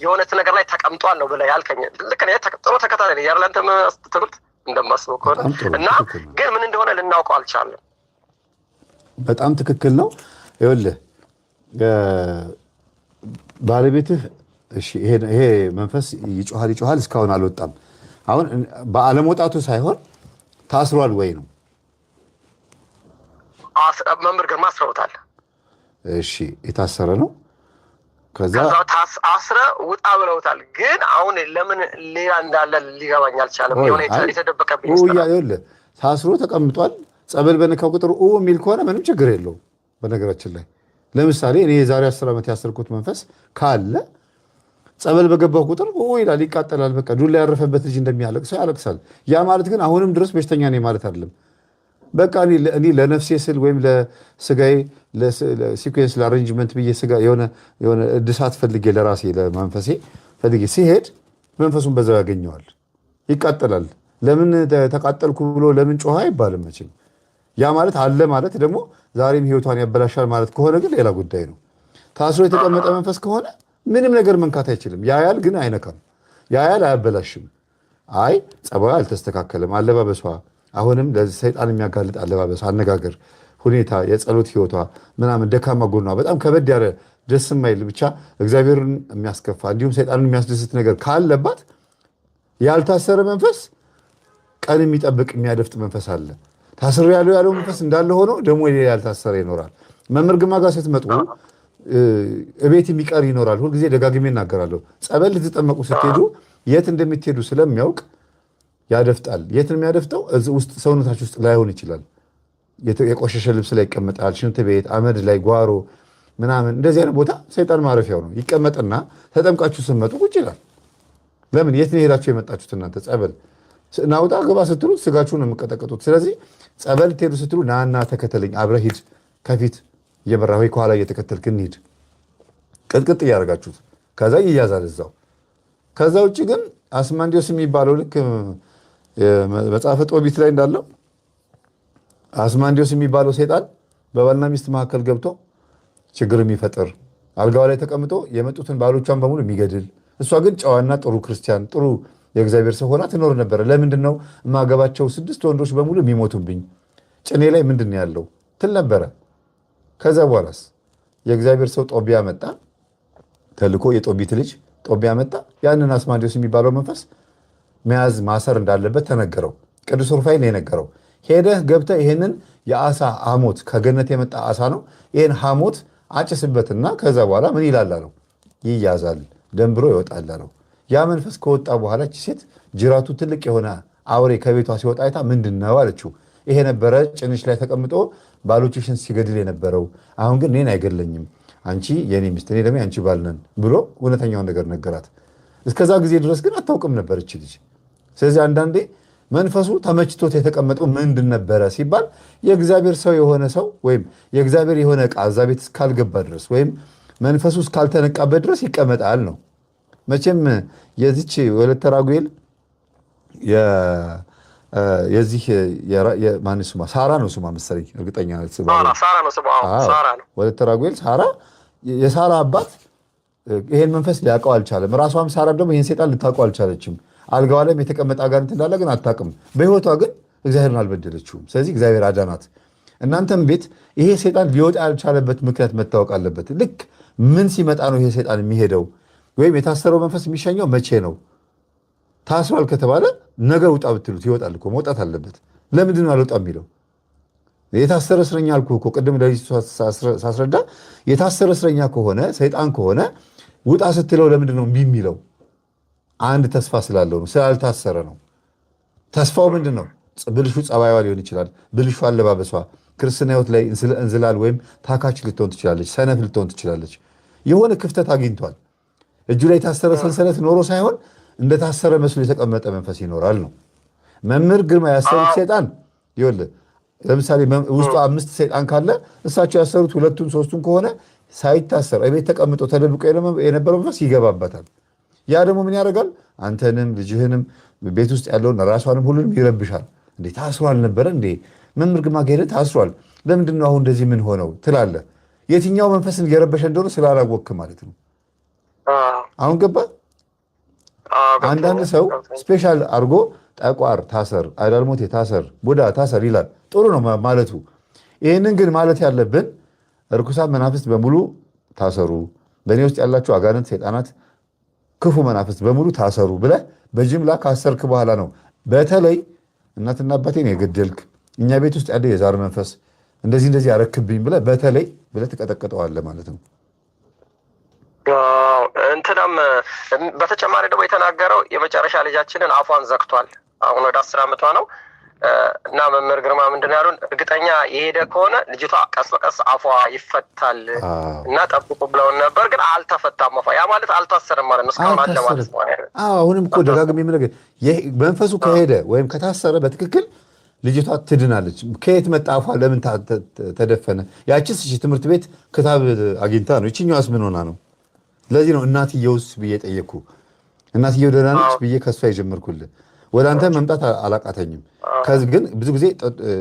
የሆነ ነገር ላይ ተቀምጧል ነው ብለህ ያልከኝ ልክ ነህ። ጥሩ ተከታታይ ያለ አንተ ትምህርት እንደማስበው ከሆነ እና ግን ምን እንደሆነ ልናውቀው አልቻለም። በጣም ትክክል ነው። ይኸውልህ ባለቤትህ እሺ፣ ይሄ መንፈስ ይጮሃል እስካሁን አልወጣም። አሁን በአለመውጣቱ ሳይሆን ታስሯል ወይ ነው። መምህር ግርማ አስረውታል። እሺ፣ የታሰረ ነው። ከዛ አስረ ውጣ ብለውታል። ግን አሁን ለምን ሌላ እንዳለ ሊገባኝ አልቻለም። የሆነ የተደበቀብኝ ይኸውልህ ታስሮ ተቀምጧል። ጸበል በነካው ቁጥር የሚል ከሆነ ምንም ችግር የለውም። በነገራችን ላይ ለምሳሌ እኔ የዛሬ 10 ዓመት ያሰርኩት መንፈስ ካለ ጸበል በገባው ቁጥር ይላል፣ ይቃጠላል። በቃ ዱላ ያረፈበት ልጅ እንደሚያለቅሰው ያለቅሳል። ያ ማለት ግን አሁንም ድረስ በሽተኛ ነኝ ማለት አይደለም። በቃ እኔ ለነፍሴ ስል ወይም ለስጋዬ ለሲኩዌንስ ለአሬንጅመንት ብዬ ስጋ የሆነ እድሳት ፈልጌ ለራሴ ለመንፈሴ ፈልጌ ሲሄድ መንፈሱን በዛው ያገኘዋል፣ ይቃጠላል። ለምን ተቃጠልኩ ብሎ ለምን ጮኸ አይባልም መቼም። ያ ማለት አለ ማለት ደግሞ ዛሬም ህይወቷን ያበላሻል ማለት ከሆነ ግን ሌላ ጉዳይ ነው። ታስሮ የተቀመጠ መንፈስ ከሆነ ምንም ነገር መንካት አይችልም። ያያል ግን አይነካም። ያያል አያበላሽም። አይ ጸባዩ አልተስተካከለም፣ አለባበሷ አሁንም ለሰይጣን የሚያጋልጥ አለባበስ፣ አነጋገር፣ ሁኔታ፣ የጸሎት ህይወቷ ምናምን ደካማ ጎኗ በጣም ከበድ ያለ ደስ የማይል ብቻ እግዚአብሔርን የሚያስከፋ እንዲሁም ሰይጣንን የሚያስደስት ነገር ካለባት ያልታሰረ መንፈስ ቀን የሚጠብቅ የሚያደፍጥ መንፈስ አለ። ታስር ያለው መንፈስ እንዳለ ሆኖ ደግሞ ያልታሰረ ይኖራል። መምህር ግርማ ጋር ስትመጡ እቤት የሚቀር ይኖራል። ሁልጊዜ ደጋግሜ እናገራለሁ። ጸበል ልትጠመቁ ስትሄዱ የት እንደምትሄዱ ስለሚያውቅ ያደፍጣል። የት ነው የሚያደፍጠው? ውስጥ ሰውነታችሁ ውስጥ ላይሆን ይችላል። የቆሸሸ ልብስ ላይ ይቀመጣል። ሽንት ቤት፣ አመድ ላይ፣ ጓሮ ምናምን እንደዚህ አይነት ቦታ ሰይጣን ማረፊያው ነው። ይቀመጥና ተጠምቃችሁ ስትመጡ ቁጭ ይላል። ለምን? የት ነው ሄዳችሁ የመጣችሁት እናንተ? ጸበል። ናውጣ ገባ ስትሉ ስጋችሁን የምቀጠቅጡት። ስለዚህ ጸበል ትሄዱ ስትሉ ናና ተከተለኝ፣ አብረህ ሂድ፣ ከፊት እየመራ ወይ ከኋላ እየተከተልክ እንሂድ፣ ቅጥቅጥ እያደረጋችሁት ከዛ ይያዛል እዛው። ከዛ ውጭ ግን አስማንዲዮስ የሚባለው ልክ መጽሐፈ ጦቢት ላይ እንዳለው አስማንዲዮስ የሚባለው ሰይጣን በባልና ሚስት መካከል ገብቶ ችግር የሚፈጥር አልጋዋ ላይ ተቀምጦ የመጡትን ባሎቿን በሙሉ የሚገድል፣ እሷ ግን ጨዋና ጥሩ ክርስቲያን ጥሩ የእግዚአብሔር ሰው ሆና ትኖር ነበረ። ለምንድን ነው የማገባቸው 6 ወንዶች በሙሉ የሚሞቱብኝ? ጭኔ ላይ ምንድን ነው ያለው ትል ነበረ። ከዛ በኋላስ የእግዚአብሔር ሰው ጦቢያ መጣ፣ ተልኮ የጦቢት ልጅ ጦቢያ መጣ። ያንን አስማንዲዮስ የሚባለው መንፈስ መያዝ ማሰር እንዳለበት ተነገረው። ቅዱስ ሩፋኤል ነው የነገረው። ሄደህ ገብተህ ይሄንን የአሳ ሐሞት ከገነት የመጣ አሳ ነው፣ ይሄን ሐሞት አጭስበትና ከዛ በኋላ ምን ይላል አለው፣ ይያዛል፣ ደንብሮ ይወጣል አለው። ያ መንፈስ ከወጣ በኋላ ሴት ጅራቱ ትልቅ የሆነ አውሬ ከቤቷ ሲወጣ አይታ ምንድን ነው አለችው። ይሄ ነበረ ጭንሽ ላይ ተቀምጦ ባሎችሽን ሲገድል የነበረው፣ አሁን ግን እኔን አይገለኝም፣ አንቺ የኔ ሚስት እኔ ደግሞ አንቺ ባል ነን ብሎ እውነተኛውን ነገር ነገራት። እስከዛ ጊዜ ድረስ ግን አታውቅም ነበር እች ልጅ። ስለዚህ አንዳንዴ መንፈሱ ተመችቶት የተቀመጠው ምንድን ነበረ ሲባል የእግዚአብሔር ሰው የሆነ ሰው ወይም የእግዚአብሔር የሆነ ዕቃ እዛ ቤት እስካልገባ ድረስ ወይም መንፈሱ እስካልተነቃበት ድረስ ይቀመጣል ነው። መቼም የዚች ወለተ ራጉኤል የዚህ ማን ስሟ ሳራ ነው ስሟ መሰለኝ፣ እርግጠኛ ወለተ ራጉኤል ሳራ፣ የሳራ አባት ይሄን መንፈስ ሊያውቀው አልቻለም። ራሷም ሳራ ደግሞ ይሄን ሰይጣን ልታውቀው አልቻለችም። አልጋዋ ላይም የተቀመጠ አጋንንት እንዳለ ግን አታውቅም። በህይወቷ ግን እግዚአብሔርን አልበደለችውም። ስለዚህ እግዚአብሔር አዳናት። እናንተም ቤት ይሄ ሰይጣን ሊወጣ ያልቻለበት ምክንያት መታወቅ አለበት። ልክ ምን ሲመጣ ነው ይሄ ሰይጣን የሚሄደው ወይም የታሰረው መንፈስ የሚሸኘው መቼ ነው? ታስሯል ከተባለ ነገ ውጣ ብትሉት ይወጣል እኮ፣ መውጣት አለበት። ለምንድን ነው አልወጣ የሚለው? የታሰረ እስረኛ አልኩህ እኮ ቅድም ለሊት ሳስረዳ፣ የታሰረ እስረኛ ከሆነ ሰይጣን ከሆነ ውጣ ስትለው ለምንድን ነው እምቢ የሚለው? አንድ ተስፋ ስላለው ነው፣ ስላልታሰረ ነው። ተስፋው ምንድን ነው? ብልሹ ጸባይዋ ሊሆን ይችላል፣ ብልሹ አለባበሷ፣ ክርስትና ህይወት ላይ እንዝላል ወይም ታካች ልትሆን ትችላለች፣ ሰነፍ ልትሆን ትችላለች። የሆነ ክፍተት አግኝቷል። እጁ ላይ የታሰረ ሰንሰለት ኖሮ ሳይሆን እንደታሰረ መስሎ የተቀመጠ መንፈስ ይኖራል ነው። መምህር ግርማ ያሰሩት ሰይጣን ይኸውልህ፣ ለምሳሌ ውስጡ 5 ሰይጣን ካለ እሳቸው ያሰሩት 2ቱን 3ቱን ከሆነ ሳይታሰር እቤት ተቀምጦ ተደብቆ የነበረው መንፈስ ይገባበታል። ያ ደግሞ ምን ያደርጋል? አንተንም ልጅህንም ቤት ውስጥ ያለውን ራሷንም ሁሉንም ይረብሻል። እንዴ ታስሯል ነበረ እንዴ? መምህር ግርማ ከሄደ ታስሯል፣ ለምንድን ነው አሁን እንደዚህ ምን ሆነው ትላለህ። የትኛው መንፈስን እየረበሸ እንደሆነ ስላላወቅህ ማለት ነው። አሁን ገባ። አንዳንድ ሰው ስፔሻል አድርጎ ጠቋር ታሰር፣ አዳልሞቴ ታሰር፣ ቡዳ ታሰር ይላል። ጥሩ ነው ማለቱ። ይህንን ግን ማለት ያለብን እርኩሳን መናፍስት በሙሉ ታሰሩ፣ በእኔ ውስጥ ያላቸው አጋንንት፣ ሰይጣናት፣ ክፉ መናፍስት በሙሉ ታሰሩ ብለህ በጅምላ ካሰርክ በኋላ ነው። በተለይ እናትና አባቴን የገደልክ እኛ ቤት ውስጥ ያለ የዛር መንፈስ እንደዚህ ያረክብኝ ብለህ በተለይ ብለህ ትቀጠቅጠዋለህ ማለት ነው። እንትናም በተጨማሪ ደግሞ የተናገረው የመጨረሻ ልጃችንን አፏን ዘግቷል። አሁን ወደ 10 ዓመቷ ነው እና መምህር ግርማ ምንድን ያሉን እርግጠኛ የሄደ ከሆነ ልጅቷ ቀስ በቀስ አፏ ይፈታል እና ጠብቁ ብለውን ነበር። ግን አልተፈታም አፏ። ያ ማለት አልታሰርም ማለት ነው። እስካሁን አለ ማለት ነው። አሁንም እኮ ደጋግሜ የምነግርህ መንፈሱ ከሄደ ወይም ከታሰረ በትክክል ልጅቷ ትድናለች። ከየት መጣ አፏ ለምን ተደፈነ? ያቺስ ትምህርት ቤት ክታብ አግኝታ ነው። ይችኛዋስ ምን ሆና ነው? ለዚህ ነው እናትየውስ ብዬ ጠየቅኩ። እናትየው ደህና ነች ብዬ ከሷ የጀመርኩልህ። ወደ አንተ መምጣት አላቃተኝም። ግን ብዙ ጊዜ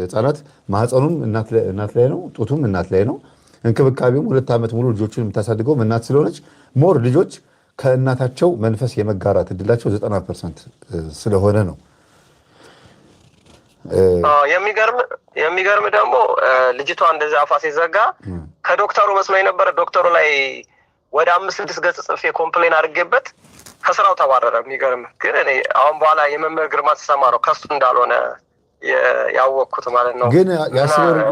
ህፃናት ማህፀኑም እናት ላይ ነው፣ ጡቱም እናት ላይ ነው። እንክብካቤውም 2 ዓመት ሙሉ ልጆቹን የምታሳድገውም እናት ስለሆነች ሞር ልጆች ከእናታቸው መንፈስ የመጋራት እድላቸው 90% ስለሆነ ነው። የሚገርም ደግሞ ልጅቷ እንደዚህ አፏ ሲዘጋ ከዶክተሩ መስሎ የነበረ ዶክተሩ ላይ ወደ 5-6 ገጽ ጽፌ ኮምፕሌን አድርጌበት ከስራው ተባረረ። የሚገርም ግን እኔ አሁን በኋላ የመምህር ግርማ ተሰማ ነው ከሱ እንዳልሆነ ያወቅኩት ማለት ነው። ግን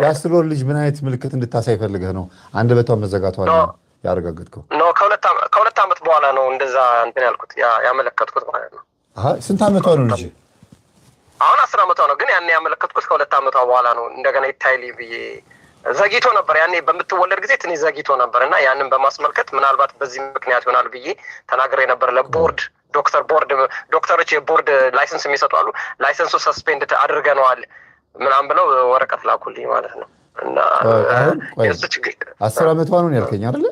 የ10 ወር ልጅ ምን አይነት ምልክት እንድታሳይ ፈልገህ ነው አንደበቷን መዘጋቷን ያረጋገጥከው? ከሁለት ዓመት በኋላ ነው እንደዛ እንትን ያልኩት ያመለከትኩት ማለት ነው። ስንት ዓመቷ ነው ልጅ? አሁን 10 ዓመቷ ነው። ግን ያን ያመለከትኩት ከ2 ዓመቷ በኋላ ነው። እንደገና ይታይልኝ ብዬ ዘግይቶ ነበር ያኔ በምትወለድ ጊዜ ትንሽ ዘግይቶ ነበር እና ያንን በማስመልከት ምናልባት በዚህ ምክንያት ይሆናል ብዬ ተናግሬ ነበር ለቦርድ ዶክተሮች የቦርድ ላይሰንስ የሚሰጡ አሉ። ላይሰንሱ ሰስፔንድ አድርገነዋል ምናምን ብለው ወረቀት ላኩልኝ ማለት ነው። እና 10 ዓመቷ ነው ያልከኝ አይደለ?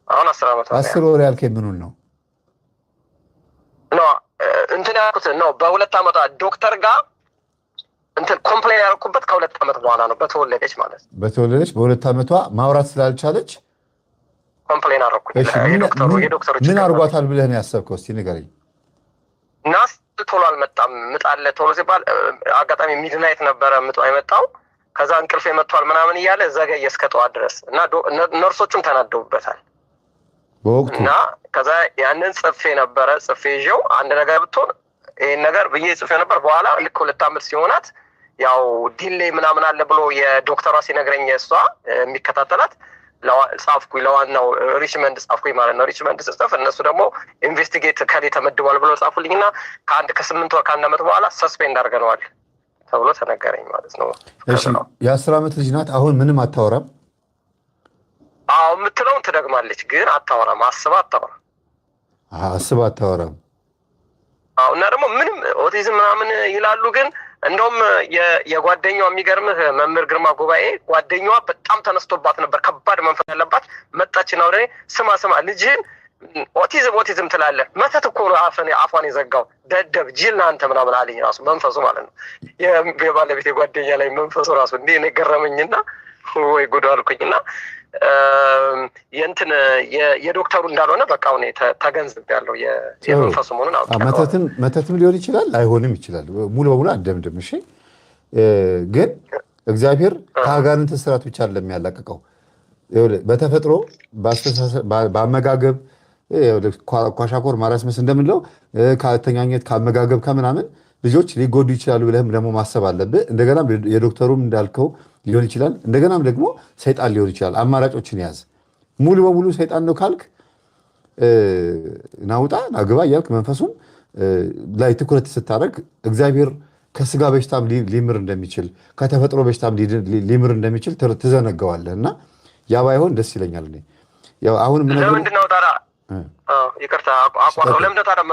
አሁን 10 ዓመቷ 10 ወር ያልከኝ ምኑን ነው? እንትን ያልኩት ነው በ2 ዓመቷ ዶክተር ጋር እንትን ኮምፕሌን ያልኩበት ከ2 ዓመት በኋላ ነው። በተወለደች ማለት ነው። በተወለደች በ2 ዓመቷ ማውራት ስላልቻለች ኮምፕሌን አደረኩኝ። የዶክተሮች ምን አድርጓታል ብለህ ነው ያሰብከው? እስኪ ንገረኝ። ናስ ቶሎ አልመጣም። ምጥ አለ ቶሎ ሲባል አጋጣሚ ሚድናይት ነበረ ምጧ የመጣው። ከዛ እንቅልፍ መጥቷል ምናምን እያለ ዘገየ እስከ ጠዋት ድረስ እና ነርሶቹም ተናደውበታል በወቅቱ እና ከዛ ያንን ጽፌ ይዤው አንድ ነገር ብትሆን ይሄን ነገር ብዬ ጽፌ ነበር። በኋላ ልክ 2 ዓመት ሲሆናት ያው ዲሌይ ምናምን አለ ብሎ የዶክተሯ ሲነግረኝ እሷ የሚከታተላት ጻፍኩኝ ለዋናው ሪችመንድ ጻፍኩኝ ማለት ነው። ሪችመንድ ስጽፍ እነሱ ደግሞ ኢንቨስቲጌት ከሌ ተመድቧል ብሎ ጻፉልኝና ከ8 ወር ከ1 ዓመት በኋላ ሰስፔንድ አድርገነዋል ተብሎ ተነገረኝ ማለት ነው። እሺ የ10 ዓመት ልጅ ናት። አሁን ምንም አታወራም? አዎ የምትለውን ትደግማለች፣ ግን አታወራም። አስባ አታወራም። አዎ እና ደግሞ ምንም ኦቲዝም ምናምን ይላሉ፣ ግን እንደውም የጓደኛዋ የሚገርምህ መምህር ግርማ ጉባኤ ጓደኛዋ በጣም ተነስቶባት ነበር። ከባድ መንፈስ ያለባት መጣችና ወደ እኔ ስማ ልጅህን ኦቲዝም ትላለህ፣ መተት እኮ ነው አፏን የዘጋው ደደብ ጅል አንተ ምናምን አለኝ። ራሱ መንፈሱ ማለት ነው የባለቤት የጓደኛ ላይ መንፈሱ ራሱ እንዲህ እኔ ገረመኝና ወይ ጉድ አልኩኝና የእንትን የዶክተሩ እንዳልሆነ በቃ አሁን ተገንዝቤያለሁ። የመንፈሱ መሆኑን አውቄያለሁ። መተትም ሊሆን ይችላል፣ አይሆንም ይችላል። ሙሉ በሙሉ አደምድም። እሺ ግን እግዚአብሔር ከአጋንንት እስራት ብቻ ለሚያላቅቀው በተፈጥሮ በአመጋገብ ኳሻኮር ማራስመስ እንደምንለው ከአተኛኘት ከአመጋገብ ከምናምን ልጆች ሊጎዱ ይችላሉ ብለህም ደግሞ ማሰብ አለብህ። እንደገና የዶክተሩም እንዳልከው ሊሆን ይችላል። እንደገናም ደግሞ ሰይጣን ሊሆን ይችላል። አማራጮችን ያዝ። ሙሉ በሙሉ ሰይጣን ነው ካልክ ናውጣ ናግባ እያልክ መንፈሱን ላይ ትኩረት ስታደርግ እግዚአብሔር ከስጋ በሽታም ሊምር እንደሚችል ከተፈጥሮ በሽታም ሊምር እንደሚችል ትዘነገዋለህ እና ያ ባይሆን ደስ ይለኛል። አሁን ለምንድነው ታዲያ ይቅርታ አቋርጠው ለምንድነው ታዲያ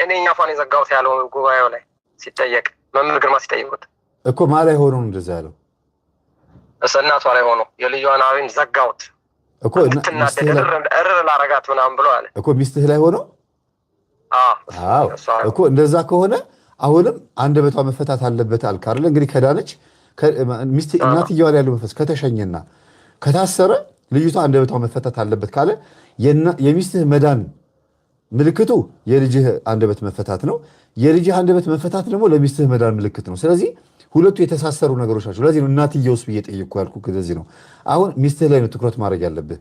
እኔ አፏን የዘጋሁት ያለው ጉባኤው ላይ ሲጠየቅ መምህር ግርማ ሲጠይቁት እኮ ማ ላይ ሆኖ እንደዛ ያለው እናቷ ላይ ሆኖ የልጇን አዊን ዘጋሁት እኮ እርር ላረጋት ምናምን ብሎ አለ እኮ ሚስትህ ላይ ሆኖ እኮ እንደዛ ከሆነ አሁንም አንደበቷ መፈታት አለበት አልክ አይደል? እንግዲህ ከዳነች እናትየዋ ላይ ያለው መንፈስ ከተሸኘና ከታሰረ ልጅቷ አንደበቷ መፈታት አለበት ካለ የሚስትህ መዳን ምልክቱ የልጅህ አንደበት መፈታት ነው። የልጅህ አንደበት መፈታት ደግሞ ለሚስትህ መዳን ምልክት ነው። ስለዚህ ሁለቱ የተሳሰሩ ነገሮች ናቸው። ለዚህ ነው እናትየውስ ብዬ ጠየቅኩ ያልኩህ። ለዚህ ነው አሁን ሚስትህ ላይ ነው ትኩረት ማድረግ ያለብህ።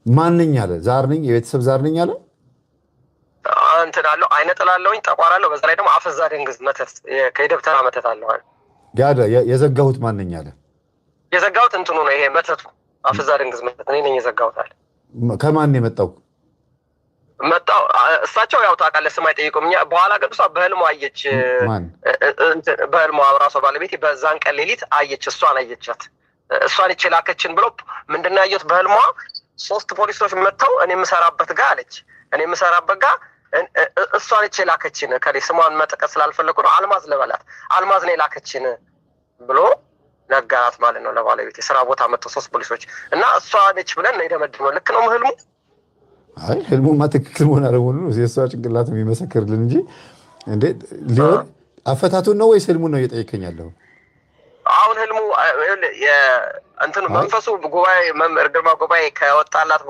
ማንኝ አለ? ዛር ነኝ፣ የቤተሰብ ዛር ነኝ አለ። እንትን አለው፣ አይነ ጥላለሁኝ፣ ጠቋራለሁ። በዛ ላይ ደግሞ አፈዛ ደንግዝ መተት፣ ከደብተራ መተት አለው አለ። ጋዳ የዘጋሁት ማንኝ አለ? የዘጋሁት እንትኑ ነው ይሄ መተቱ፣ አፈዛ ደንግዝ መተት እኔ ነኝ የዘጋሁት አለ። ከማን የመጣው? መጣው እሳቸው ያው ታውቃለህ፣ ስም አይጠይቁም። እኛ በኋላ ቅዱሳ በህልሟ አየች። በህልሟ ራሷ ባለቤቴ በዛን ቀን ሌሊት አየች። እሷን አየቻት። እሷን ይችላከችን ብሎ ምንድነው ያየሁት በህልሟ 3 ፖሊሶች መጥተው እኔ የምሰራበት ጋር አለች። እኔ የምሰራበት ጋር እሷን ይችላከችን ከሌ ስሟን መጥቀስ ስላልፈለኩ ነው። አልማዝ ልበላት፣ አልማዝ ነው የላከችን ብሎ ነገራት ማለት ነው ለባለቤቴ። ስራ ቦታ መጥተው 3 ፖሊሶች እና እሷ ነች ብለን ነው የደመደብነው። ልክ ነው ህልሙ? አይ ህልሙማ ትክክል መሆን አለመሆኑ ነው የእሷ ጭንቅላት የሚመሰክርልን እንጂ እንዴ ሊሆን አፈታቱን ነው ወይስ ህልሙን ነው እየጠየከኝ ያለው? አሁን ህልሙ እንትን መንፈሱ ጉባኤ መምህር ግርማ ጉባኤ ከወጣላት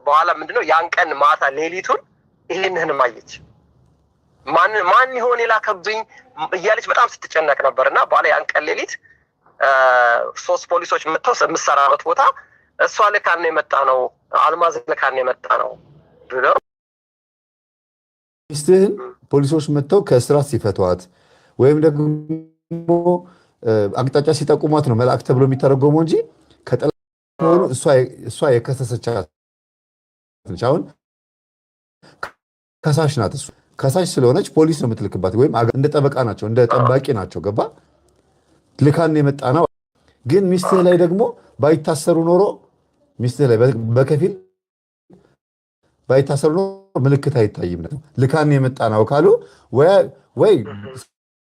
በኋላ ምንድነው ያን ቀን ማታ ሌሊቱን ይሄን ህልም አየች። ማን ይሆን የላከብኝ እያለች በጣም ስትጨነቅ ነበርና በኋላ ያን ቀን ሌሊት 3 ፖሊሶች መጥተው የምትሰራበት ቦታ እሷ ልካን ነው የመጣ ነው፣ አልማዝ ልካን ነው የመጣ ነው ብለው ሚስትህን ፖሊሶች መጥተው ከእስራት ሲፈቷት ወይም ደግሞ አቅጣጫ ሲጠቁሟት ነው መልአክ ተብሎ የሚተረጎመው እንጂ ከጠላት ሆኖ እሷ የከሰሰቻት ነች። አሁን ከሳሽ ናት። እሱ ከሳሽ ስለሆነች ፖሊስ ነው የምትልክባት፣ ወይም እንደ ጠበቃ ናቸው፣ እንደ ጠባቂ ናቸው። ገባ? ልካን የመጣ ነው ግን ሚስትህ ላይ ደግሞ ባይታሰሩ ኖሮ ሚስትህ ላይ በከፊል ባይታሰሩ ኖሮ ምልክት አይታይም ነው። ልካን የመጣ ነው ካሉ ወይ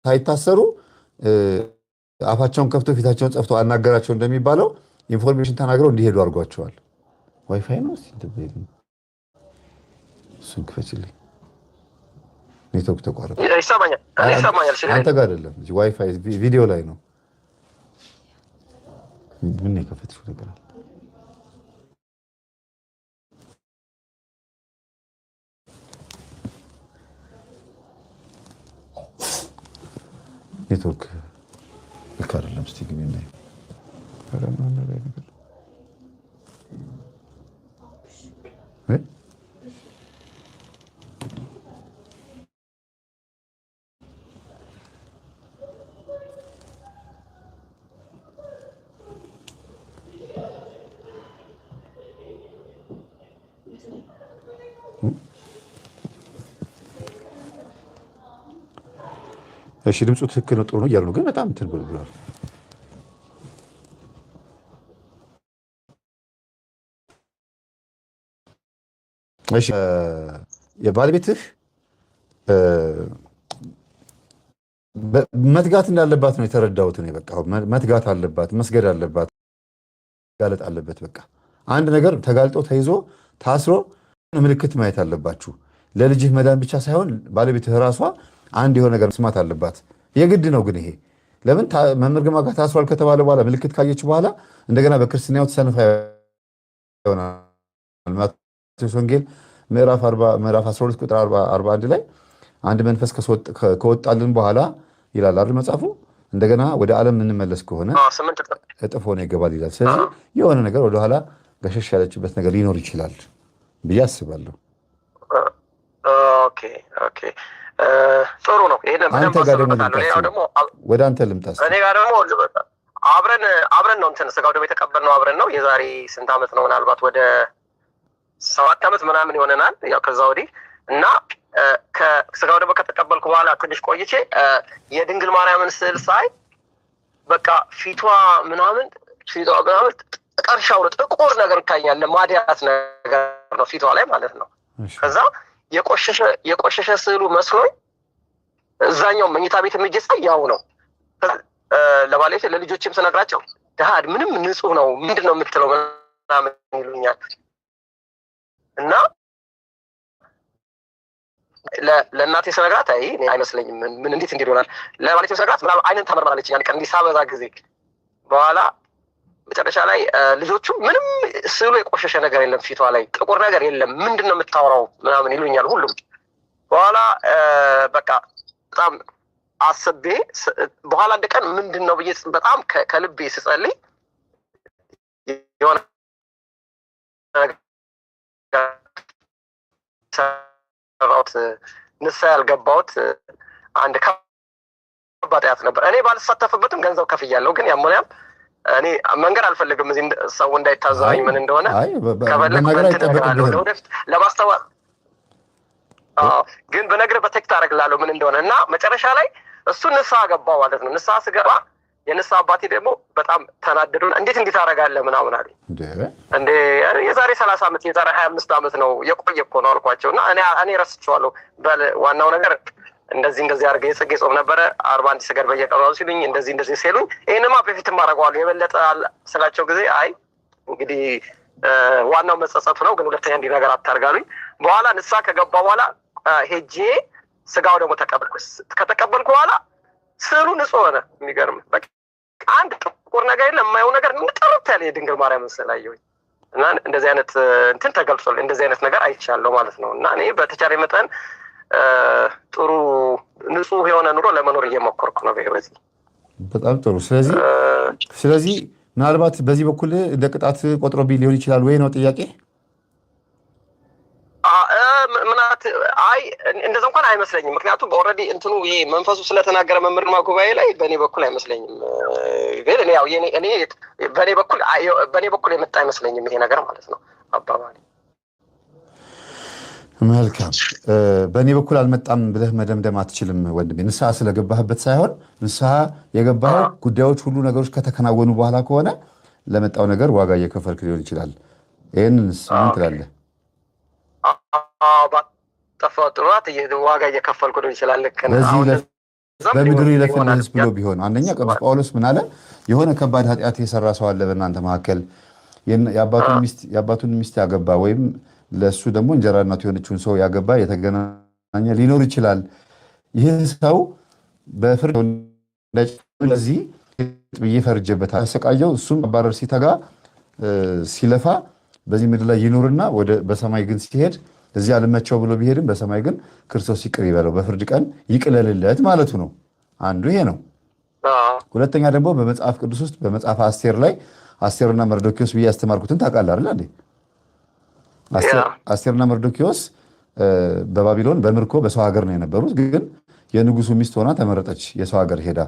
ሳይታሰሩ አፋቸውን ከፍቶ ፊታቸውን ጸፍቶ አናገራቸው እንደሚባለው ኢንፎርሜሽን ተናግረው እንዲሄዱ አድርጓቸዋል። ዋይፋይ ነው እሱን ክፈችልኝ። ኔትወርክ ተቋረጠ። ይሰማኛል። አንተ ጋር አይደለም ዋይፋይ ቪዲዮ ላይ ነው። ምን የከፈትሽው ነገር አለ? ኔትወርክ ልክ አይደለም። እስቲ ግን እናይ። እሺ ድምፁ ትክክል ነው፣ ጥሩ ነው እያሉ ነው፣ ግን በጣም እንትን ብሏል። እሺ የባለቤትህ መትጋት እንዳለባት ነው የተረዳሁት ነው። በቃ መትጋት አለባት፣ መስገድ አለባት፣ ጋለጥ አለበት። በቃ አንድ ነገር ተጋልጦ ተይዞ ታስሮ ምልክት ማየት አለባችሁ። ለልጅህ መዳን ብቻ ሳይሆን ባለቤትህ ራሷ አንድ የሆነ ነገር መስማት አለባት። የግድ ነው። ግን ይሄ ለምን መምህር ግርማ ጋር ታስሯል ከተባለ በኋላ ምልክት ካየች በኋላ እንደገና በክርስትናው ተሰንፋ ይሆናል። ማቴዎስ ወንጌል ምዕራፍ 12 ቁጥር 41 ላይ አንድ መንፈስ ከወጣልን በኋላ ይላል አይደል መጽሐፉ። እንደገና ወደ ዓለም የምንመለስ ከሆነ እጥፍ ሆኖ ይገባል ይላል። ስለዚህ የሆነ ነገር ወደኋላ ገሸሽ ያለችበት ነገር ሊኖር ይችላል ብዬ አስባለሁ። ጥሩ ነው። አንተ ጋር ወደ አንተ ልምጣ። እኔ ጋር ደግሞ አብረን ነው እንትን ስጋው ደግሞ የተቀበልነው አብረን ነው። የዛሬ ስንት ዓመት ነው? ምናልባት ወደ 7 ዓመት ምናምን ይሆነናል። ያው ከዛ ወዲህ እና ከስጋው ደግሞ ከተቀበልኩ በኋላ ትንሽ ቆይቼ የድንግል ማርያምን ስዕል ሳይ በቃ ፊቷ ምናምን ጥቀርሻው ጥቁር ነገር ይታያል። ማዲያት ነገር ነው ፊቷ ላይ ማለት ነው። ከዛ የቆሸሸ ስዕሉ መስሎኝ እዛኛው መኝታ ቤት የሚጀሳ ያው ነው። ለባለቤት ለልጆችም ስነግራቸው ዳድ ምንም ንጹህ ነው ምንድን ነው የምትለው ምናምን ይሉኛል። እና ለእናቴ ስነግራት አይ እኔ አይመስለኝም ምን እንዴት እንዲህ ይሆናል። ለባለቤት ስነግራት ምናምን አይነን ተመርመራለች ያን ቀን እንዲህ ሳበዛ ጊዜ በኋላ መጨረሻ ላይ ልጆቹ ምንም ስዕሉ የቆሸሸ ነገር የለም ፊቷ ላይ ጥቁር ነገር የለም ምንድን ነው የምታወራው ምናምን ይሉኛል ሁሉም። በኋላ በቃ በጣም አስቤ በኋላ አንድ ቀን ምንድን ነው ብዬ በጣም ከልቤ ስጸልይ የሆነ ሰራሁት ንስሐ ያልገባሁት አንድ ከባድ ኃጢአት ነበር። እኔ ባልሳተፍበትም ገንዘብ ከፍያለሁ። ግን ያሞኛል እኔ መንገር አልፈልግም እዚህ ሰው እንዳይታዘበኝ ምን እንደሆነ ወደፊት ለማስተዋል ግን በነገር በቴክስት አደርግልሃለሁ ምን እንደሆነ እና መጨረሻ ላይ እሱ ንስሐ ገባ ማለት ነው። ንስሐ ስገባ የንስሐ አባቴ ደግሞ በጣም ተናደዱ። እንዴት ታደርጋለህ ምናምን አለኝ። እንዴ የዛሬ 30 ዓመት የዛሬ 25 ዓመት ነው የቆየ እኮ ነው አልኳቸው። እና እኔ ረስቼዋለሁ። ዋናው ነገር እንደዚህ አድርገህ የጽጌ ጾም ነበረ 41 ስገድ በየቀኑ ሲሉኝ እንደዚህ ሲሉኝ ይሄንማ በፊትም አደርገዋለሁ የበለጠ ስላቸው ጊዜ አይ እንግዲህ ዋናው መጸጸቱ ነው፣ ግን ሁለተኛ እንዲህ ነገር አታርጋሉኝ። በኋላ ንስሐ ከገባ በኋላ ሄጄ ስጋው ደግሞ ከተቀበልኩ በኋላ ስዕሉ ንጹህ ሆነ። የሚገርም በቃ አንድ ጥቁር ነገር የለም የማየው ነገር ጥርት ያለ የድንግል ማርያም ምስል አየሁኝ። እና እንደዚህ አይነት እንትን ተገልጿል። እንደዚህ አይነት ነገር አይቻለሁ ማለት ነው። እና እኔ በተቻለ መጠን ጥሩ ንጹህ የሆነ ኑሮ ለመኖር እየሞከርኩ ነው በህይወቴ። በጣም ጥሩ። ስለዚህ ምናልባት በዚህ በኩል እንደ ቅጣት ቆጥሮብኝ ሊሆን ይችላል ወይ ነው ጥያቄ? አይ እንደዛ እንኳን አይመስለኝም። ምክንያቱም ኦልሬዲ እንትኑ ይሄ መንፈሱ ስለተናገረ መምህር ጉባኤ ላይ በእኔ በኩል አይመስለኝም። ግን እኔ ያው እኔ በእኔ በኩል የመጣ አይመስለኝም ይሄ ነገር ማለት ነው አባባሌ። መልካም በእኔ በኩል አልመጣም ብለህ መደምደም አትችልም ወንድሜ። ንስሐ ስለገባህበት ሳይሆን ንስሐ የገባኸው ጉዳዮች ሁሉ ነገሮች ከተከናወኑ በኋላ ከሆነ ለመጣው ነገር ዋጋ እየከፈልክ ሊሆን ይችላል። ይህን ምን ትላለህ? ጠፋው ጥሯት ዋጋ እየከፈልኩ ሊሆን ይችላል። ልክ በምድር ይለፍልህ ህዝብ ብሎ ቢሆን አንደኛ ቅዱስ ጳውሎስ ምን አለ? የሆነ ከባድ ኃጢአት የሰራ ሰው አለ በእናንተ መካከል የአባቱን ሚስት ያገባ ወይም ለእሱ ደግሞ እንጀራ እናቱ የሆነችውን ሰው ያገባ የተገናኘ ሊኖር ይችላል። ይህ ሰው በፍርድ ለዚህ ብዬ ፈርጄበታል። ያሰቃየው እሱም አባረር ሲተጋ ሲለፋ በዚህ ምድር ላይ ይኑርና በሰማይ ግን ሲሄድ እዚህ አልመቸው ብሎ ቢሄድም በሰማይ ግን ክርስቶስ ይቅር ይበለው በፍርድ ቀን ይቅለልለት ማለቱ ነው። አንዱ ይሄ ነው። ሁለተኛ ደግሞ በመጽሐፍ ቅዱስ ውስጥ በመጽሐፍ አስቴር ላይ አስቴርና መርዶኪዎስ ብዬ ያስተማርኩትን ታውቃለህ አይደል? አስቴርና መርዶኪዎስ በባቢሎን በምርኮ በሰው ሀገር ነው የነበሩት። ግን የንጉሱ ሚስት ሆና ተመረጠች። የሰው ሀገር ሄዳ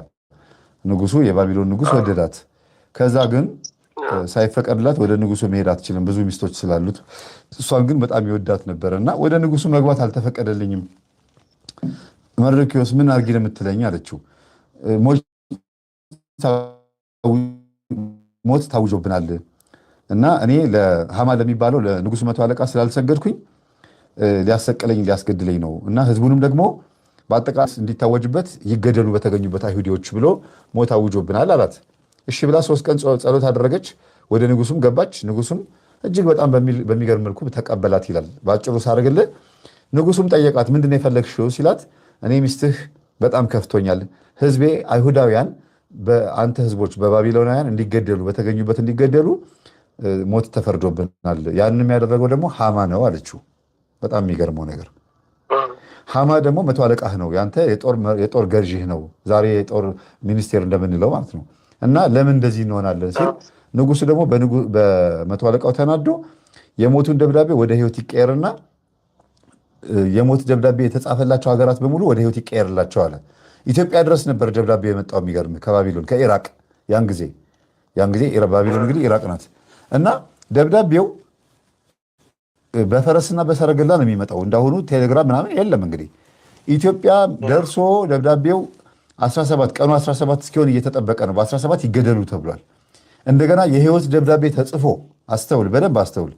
ንጉሱ የባቢሎን ንጉስ ወደዳት። ከዛ ግን ሳይፈቀድላት ወደ ንጉሱ መሄድ አትችልም ብዙ ሚስቶች ስላሉት። እሷን ግን በጣም ይወዳት ነበር እና ወደ ንጉሱ መግባት አልተፈቀደልኝም። መርዶኪዎስ ምን አድርጊ ነው የምትለኝ አለችው። ሞት ታውጆብናል እና እኔ ለሃማ ለሚባለው ለንጉሱ መቶ አለቃ ስላልሰገድኩኝ ሊያሰቅለኝ ሊያስገድለኝ ነው እና ህዝቡንም ደግሞ በአጠቃላይ እንዲታወጅበት ይገደሉ በተገኙበት አይሁዲዎች ብሎ ሞት አውጆብናል አላት። እሺ ብላ 3 ቀን ጸሎት አደረገች። ወደ ንጉሱም ገባች። ንጉሱም እጅግ በጣም በሚገርም መልኩ ተቀበላት ይላል። በአጭሩ ሳደርግልህ ንጉሱም ጠየቃት፣ ምንድነው የፈለግሽው ሲላት፣ እኔ ሚስትህ በጣም ከፍቶኛል፣ ህዝቤ አይሁዳውያን በአንተ ህዝቦች በባቢሎናውያን እንዲገደሉ በተገኙበት እንዲገደሉ ሞት ተፈርዶብናል። ያንንም ያደረገው ደግሞ ሃማ ነው አለችው። በጣም የሚገርመው ነገር ሃማ ደግሞ መቶ አለቃህ ነው፣ ያንተ የጦር ገዥህ ነው፣ ዛሬ የጦር ሚኒስቴር እንደምንለው ማለት ነው። እና ለምን እንደዚህ እንሆናለን ሲል ንጉሱ ደግሞ በመቶ አለቃው ተናዶ የሞቱን ደብዳቤ ወደ ህይወት ይቀየርና የሞት ደብዳቤ የተጻፈላቸው ሀገራት በሙሉ ወደ ህይወት ይቀየርላቸው አለ። ኢትዮጵያ ድረስ ነበር ደብዳቤ የመጣው። የሚገርም ከባቢሎን ከኢራቅ ያን ጊዜ ባቢሎን እንግዲህ ኢራቅ ናት። እና ደብዳቤው በፈረስና በሰረገላ ነው የሚመጣው። እንዳሁኑ ቴሌግራም ምናምን የለም። እንግዲህ ኢትዮጵያ ደርሶ ደብዳቤው 17 ቀኑ 17 እስኪሆን እየተጠበቀ ነው። በ17 ይገደሉ ተብሏል። እንደገና የህይወት ደብዳቤ ተጽፎ አስተውል፣ በደንብ አስተውል።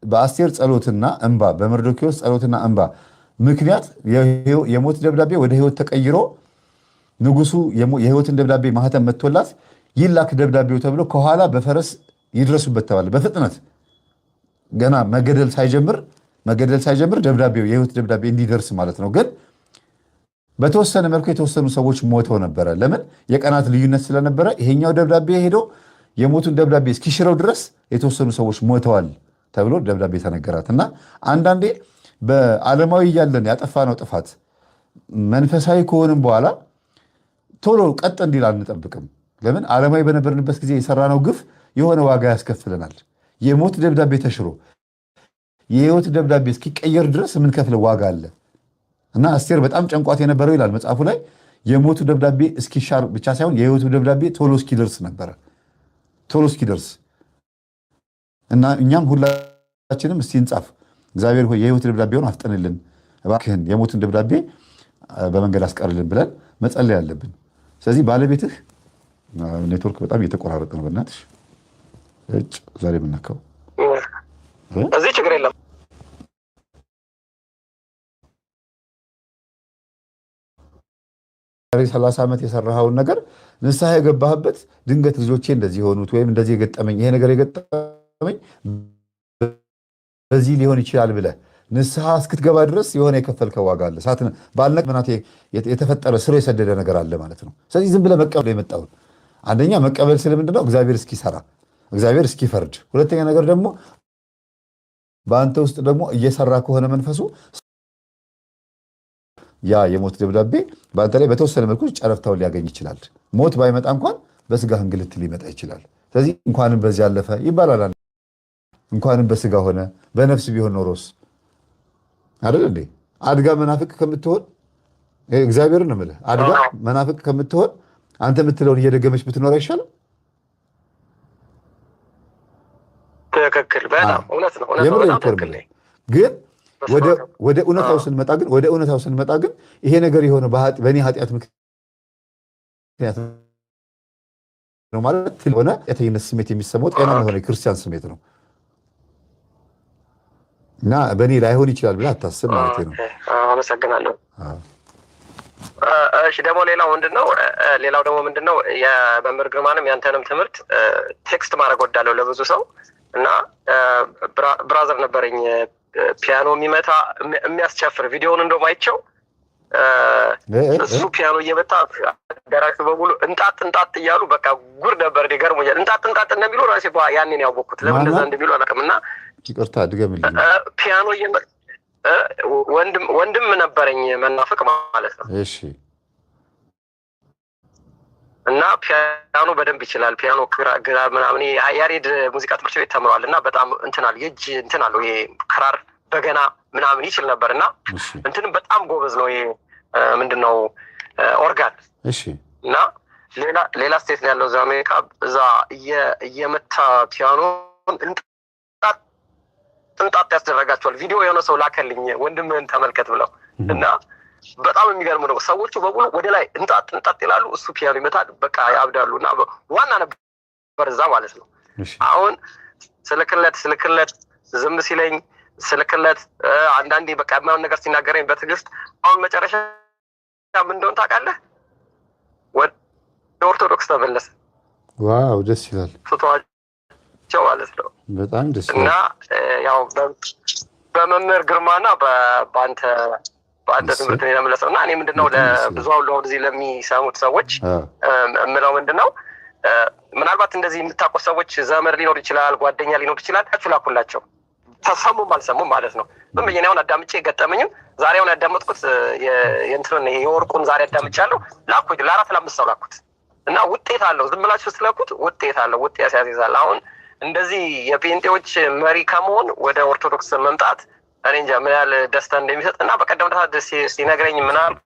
በአስቴር ጸሎትና እንባ በመርዶኪዎስ ጸሎትና እንባ ምክንያት የሞት ደብዳቤ ወደ ህይወት ተቀይሮ ንጉሱ የህይወትን ደብዳቤ ማህተም መጥቶላት ይላክ ደብዳቤው ተብሎ ከኋላ በፈረስ ይድረሱበት ተባለ። በፍጥነት ገና መገደል ሳይጀምር ደብዳቤው የህይወት ደብዳቤ እንዲደርስ ማለት ነው። ግን በተወሰነ መልኩ የተወሰኑ ሰዎች ሞተው ነበረ። ለምን? የቀናት ልዩነት ስለነበረ ይሄኛው ደብዳቤ ሄዶ የሞቱን ደብዳቤ እስኪሽረው ድረስ የተወሰኑ ሰዎች ሞተዋል ተብሎ ደብዳቤ ተነገራት። እና አንዳንዴ በዓለማዊ እያለን ያጠፋነው ጥፋት መንፈሳዊ ከሆንም በኋላ ቶሎ ቀጥ እንዲል አንጠብቅም። ለምን? ዓለማዊ በነበርንበት ጊዜ የሰራነው ግፍ የሆነ ዋጋ ያስከፍለናል። የሞት ደብዳቤ ተሽሮ የህይወት ደብዳቤ እስኪቀየር ድረስ የምንከፍለው ዋጋ አለ። እና አስቴር በጣም ጨንቋት የነበረው ይላል መጽሐፉ ላይ የሞቱ ደብዳቤ እስኪሻር ብቻ ሳይሆን የህይወቱ ደብዳቤ ቶሎ እስኪደርስ ነበረ። ቶሎ እስኪደርስ እና እኛም ሁላችንም እስቲ እንጻፍ፣ እግዚአብሔር ሆይ የህይወት ደብዳቤውን አፍጠንልን እባክህን፣ የሞቱን ደብዳቤ በመንገድ አስቀርልን ብለን መጸለይ አለብን። ስለዚህ ባለቤትህ ኔትወርክ በጣም እየተቆራረጠ ነው። በእናትሽ ዛሬ የምናካው እዚህ ችግር የለም። 30 ዓመት የሰራኸውን ነገር ንስሐ የገባህበት ድንገት ልጆቼ እንደዚህ የሆኑት ወይም እንደዚህ የገጠመኝ ይሄ ነገር የገጠመኝ በዚህ ሊሆን ይችላል ብለህ ንስሐ እስክትገባ ድረስ የሆነ የከፈልከው ዋጋ አለ። ባልነቅ ምናት የተፈጠረ ስር የሰደደ ነገር አለ ማለት ነው። ስለዚህ ዝም ብለህ መቀበል የመጣውን አንደኛ መቀበል ስለምንድን ነው? እግዚአብሔር እስኪሰራ እግዚአብሔር እስኪፈርድ። ሁለተኛ ነገር ደግሞ በአንተ ውስጥ ደግሞ እየሰራ ከሆነ መንፈሱ ያ የሞት ደብዳቤ በአንተ ላይ በተወሰነ መልኩ ጨረፍታውን ሊያገኝ ይችላል። ሞት ባይመጣ እንኳን በስጋ እንግልት ሊመጣ ይችላል። ስለዚህ እንኳንም በዚህ ያለፈ ይባላል። እንኳንም በስጋ ሆነ በነፍስ ቢሆን ኖሮስ አይደል እንዴ? አድጋ መናፍቅ ከምትሆን እግዚአብሔር ነው የምልህ፣ አድጋ መናፍቅ ከምትሆን አንተ የምትለውን እየደገመች ብትኖር አይሻልም? ትክክል። በጣም እውነት ነው። ግን ወደ እውነታው ስንመጣ ግን ይሄ ነገር የሆነ በእኔ ኃጢአት ምክንያት ነው ማለት ሆነ የተኝነት ስሜት የሚሰማው ጤናማ የሆነ የክርስቲያን ስሜት ነው እና በእኔ ላይሆን ይችላል ብለህ አታስብ ማለት ነው። አመሰግናለሁ። እሺ ደግሞ ሌላው ምንድነው የመምህር ግርማንም ያንተንም ትምህርት ቴክስት ማድረግ ወዳለው ለብዙ ሰው እና ብራዘር ነበረኝ ፒያኖ የሚመታ የሚያስጨፍር ቪዲዮውን እንደውም አይቼው እሱ ፒያኖ እየመታ አዳራሹ በሙሉ እንጣጥ እያሉ በቃ ጉር ነበር። ገርሞኛል። እንጣጥ እንደሚሉ ራሴ ያኔን ያወቅኩት ለምን እንደዛ እንደሚሉ አላውቅም። እና ይቅርታ ድገምልኝ። ፒያኖ ወንድም ነበረኝ መናፍቅ ማለት ነው። እሺ። እና ፒያኖ በደንብ ይችላል። ፒያኖ ግራ ምናምን ያሬድ ሙዚቃ ትምህርት ቤት ተምሯል እና በጣም እንትናል የእጅ እንትናል ይሄ ክራር በገና ምናምን ይችል ነበር እና እንትንም በጣም ጎበዝ ነው። ይሄ ምንድነው ኦርጋን። እሺ። እና ሌላ ስቴት ነው ያለው እዛ አሜሪካ። እዛ እየመታ ፒያኖን እንጣጥ ያስደረጋቸዋል። ቪዲዮ የሆነ ሰው ላከልኝ ወንድምህን ተመልከት ብለው እና በጣም የሚገርም ነው። ሰዎቹ በሙሉ ወደ ላይ እንጣጥ ይላሉ፣ እሱ ፒያኖ ይመታል። በቃ ያብዳሉ። እና ዋና ነበር እዛ ማለት ነው። አሁን ስልክለት ዝም ሲለኝ ስልክለት አንዳንዴ በቃ የማይሆን ነገር ሲናገረኝ በትዕግስት አሁን መጨረሻ ምን እንደሆነ ታውቃለህ? ወደ ኦርቶዶክስ ተመለሰ። ዋው ደስ ይላል። ስተዋቸው ማለት ነው። በጣም ደስ ይላል። እና ያው በመምህር ግርማና በአንተ ትምህርት ነው የተመለሰው። እና እኔ ምንድነው ለብዙ አሁን እዚህ ለሚሰሙት ሰዎች የምለው ምንድነው ምናልባት እንደዚህ የምታውቁት ሰዎች ዘመድ ሊኖር ይችላል፣ ጓደኛ ሊኖር ይችላል። ላኩላቸው ተሰሙም አልሰሙም ማለት ነው። ምን ብዬ አሁን አዳምጬ ገጠመኝም ዛሬ አሁን ያዳመጥኩት የእንትኑን የወርቁን ዛሬ አዳምጫለሁ። ላኩት ለ4-5 ሰው ላኩት እና ውጤት አለው። ዝም ብላችሁ ስትለኩት ውጤት አለው። ውጤት ያስያዛል። አሁን እንደዚህ የጴንጤዎች መሪ ከመሆን ወደ ኦርቶዶክስ መምጣት እኔ እንጃ ምን ያህል ደስታ እንደሚሰጥ እና በቀደም ዕለት ሲነግረኝ ምን አልኩ